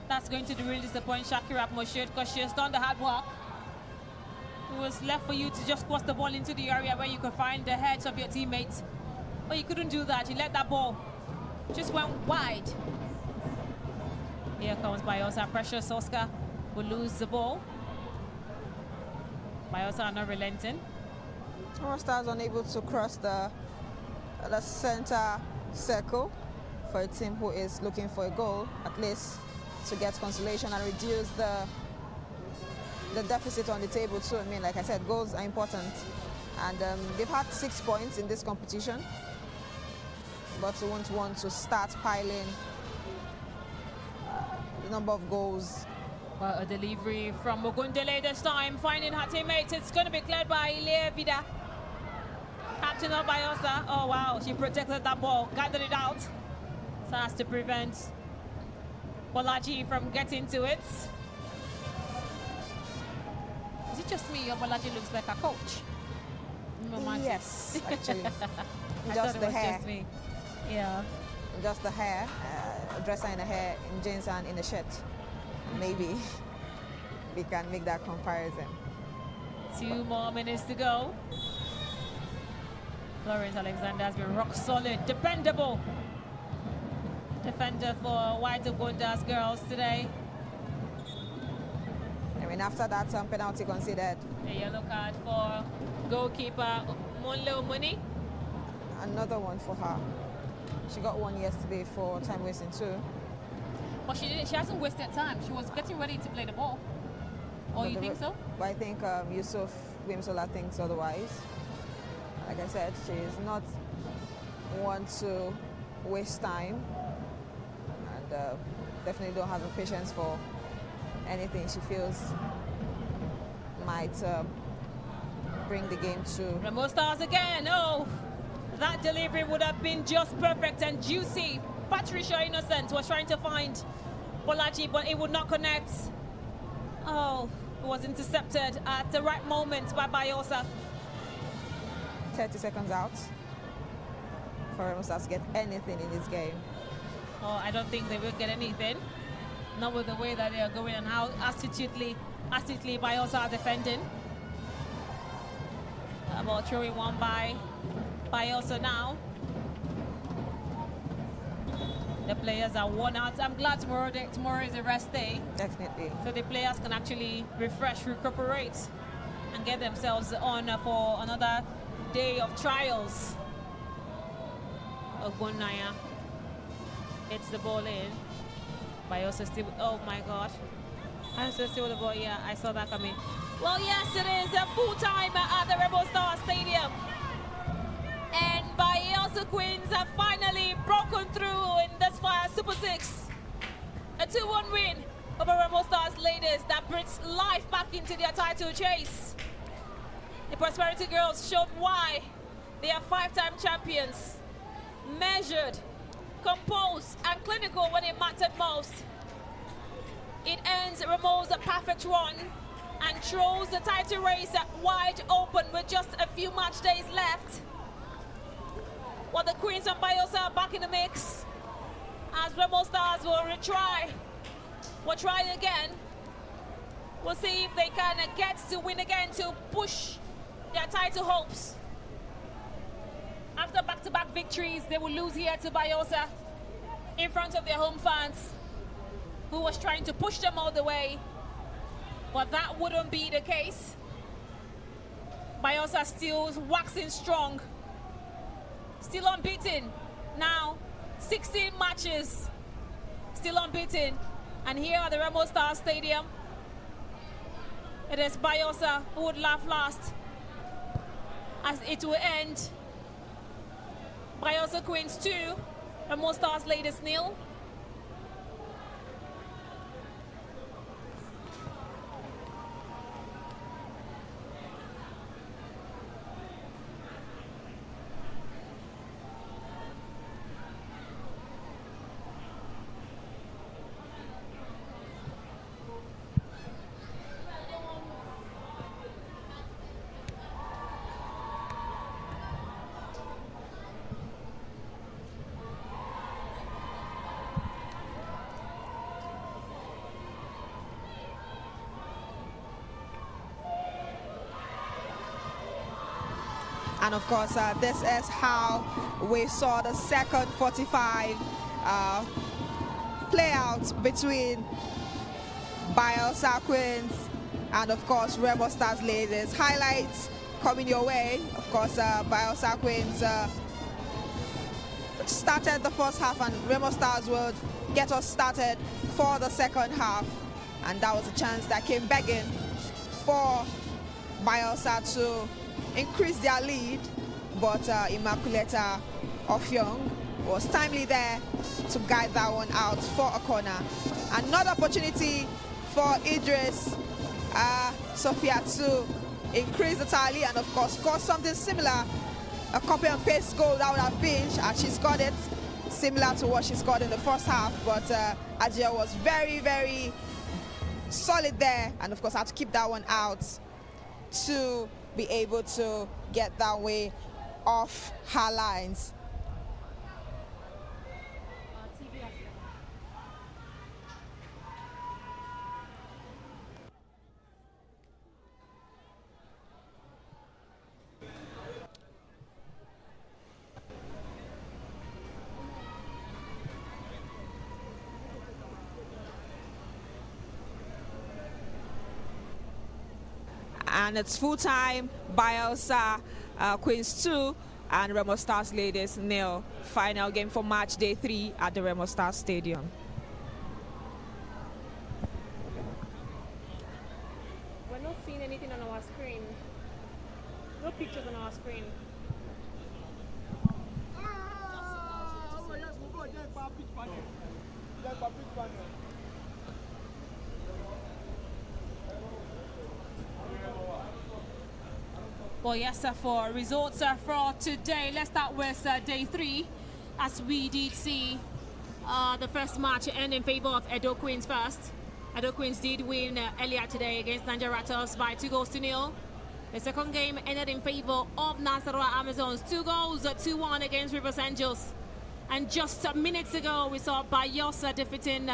that's going to really disappoint Shakira Moshud, because she has done the hard work. It was left for you to just cross the ball into the area where you could find the heads of your teammates. But you couldn't do that. You let that ball just went wide. Here comes Bayelsa. Precious Oscar will lose the ball. Bayelsa are not relenting. Remo Stars unable to cross the center circle for a team who is looking for a goal, at least to get consolation and reduce the deficit on the table too. I mean, like I said, goals are important, and they've had 6 points in this competition, but we won't want to start piling the number of goals. Well, a delivery from Ogundele this time, finding her teammates. It's going to be cleared by Ilie Vida. Captain of Bayelsa. Oh, wow. She protected that ball, gathered it out, so as to prevent Bolaji from getting to it. Is it just me or Bolaji looks like a coach? No, yes, actually. I Just thought the it was hair. just me. Yeah. Just the hair, dresser in the hair, in jeans and in the shirt. Maybe we can make that comparison. 2 more minutes to go. Florence Alexander has been rock solid, dependable defender for White Ogunda's girls today. I mean, after that penalty conceded. A yellow card for goalkeeper Monle Omuni. Another one for her. She got one yesterday for time wasting too. But she hasn't wasted time. She was getting ready to play the ball. Oh, you think so? But I think Yusuf Wimsola thinks otherwise. Like I said, she's not one to waste time, and definitely don't have the patience for anything she feels might bring the game to. Remo Stars again. Oh, that delivery would have been just perfect and juicy. Patricia Innocent was trying to find Bolaji, but it would not connect. Oh, it was intercepted at the right moment by Bayelsa. 30 seconds out for Remo Stars to get anything in this game. Oh, I don't think they will get anything. Not with the way that they are going and how astutely Bayelsa are defending. About throwing one by Bayelsa now. The players are worn out. I'm glad tomorrow is a rest day. Definitely. So the players can actually refresh, recuperate, and get themselves on for another day of trials. Ogunaya hits the ball in. Bayelsa still, oh my God. Bayelsa still the ball, yeah, I saw that coming. Well, yes, it is a full time at the Remo Stars Stadium. And Bayelsa Queens have finally broken through in this Super 6. A 2-1 win over Remo Stars ladies that brings life back into their title chase. The Prosperity Girls showed why they are 5-time champions. Measured, composed, and clinical when it mattered most. It ends Remo's perfect run and throws the title race wide open with just a few match days left. While the Queens and Bayelsa are back in the mix, as Remo Stars will retry. We'll try again. We'll see if they can get to win again to push their title hopes. After back-to-back victories, they will lose here to Bayelsa in front of their home fans, who was trying to push them all the way. But that wouldn't be the case. Bayelsa still waxing strong. Still unbeaten. Now, 16 matches. Still unbeaten. And here at the Remo Stars Stadium, it is Bayelsa who would laugh last, as it will end Bayelsa Queens 2, Remo Stars ladies 0. And of course, this is how we saw the second 45 play out between Bayelsa Queens and of course Remo Stars ladies. Highlights coming your way. Of course, Bayelsa Queens started the first half, and Remo Stars would get us started for the second half. And that was a chance that came begging for Bayelsa to increase their lead, but Immaculata Ofyong was timely there to guide that one out for a corner. Another opportunity for Idris Sophia to increase the tally and of course score something similar, a copy and paste goal that would have been, and she scored it similar to what she scored in the first half, but Ajia was very, very solid there, and of course had to keep that one out to be able to get that way off her lines. And it's full time. Bayelsa Queens 2 and Remo Stars Ladies 0. Final game for match day 3 at the Remo Stars Stadium. We're not seeing anything on our screen. No pictures on our screen. Well, yes, for results for today, let's start with day 3, as we did see the first match end in favor of Edo Queens first. Edo Queens did win earlier today against Niger Rattles by 2-0. The second game ended in favor of Nasarawa Amazons, 2-1 against Rivers Angels. And just minutes ago, we saw Bayelsa defeating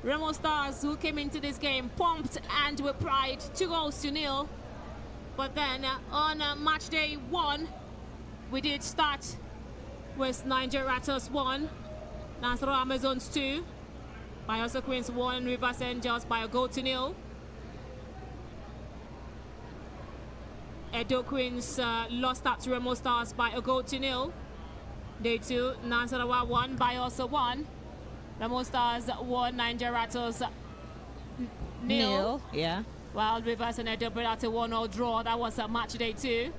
Remo Stars, who came into this game pumped and with pride, 2-0. But then on match day 1, we did start with Niger Rattles 1, Nasarawa Amazons 2, Bayelsa Queens 1, Rivers Angels by 1-0. Edo Queens lost out to Remo Stars by 1-0. Day 2, Nasarawa 1, Bayelsa 1, Remo Stars 1, Niger Rattles 0. Yeah. While Rivers and Edo brought out a 1-0 draw. That was match day 2.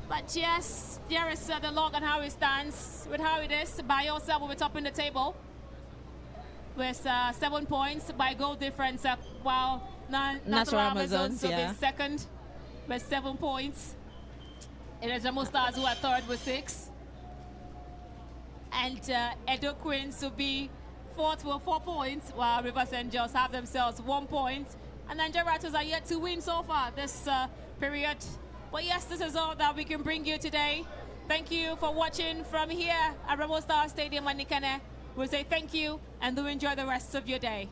But yes, there is the log on how it stands. With how it is, Bayelsa will be top in the table with 7 points by goal difference, while Nasarawa Amazons will be second with 7 points. It is Remo Stars who are third with 6. And Edo Queens will be fourth with 4 points, while Rivers Angels have themselves 1 point. And Niger Rattles are yet to win so far this period. But yes, this is all that we can bring you today. Thank you for watching from here at Remo Stars Stadium, Nikene. We'll say thank you and do enjoy the rest of your day.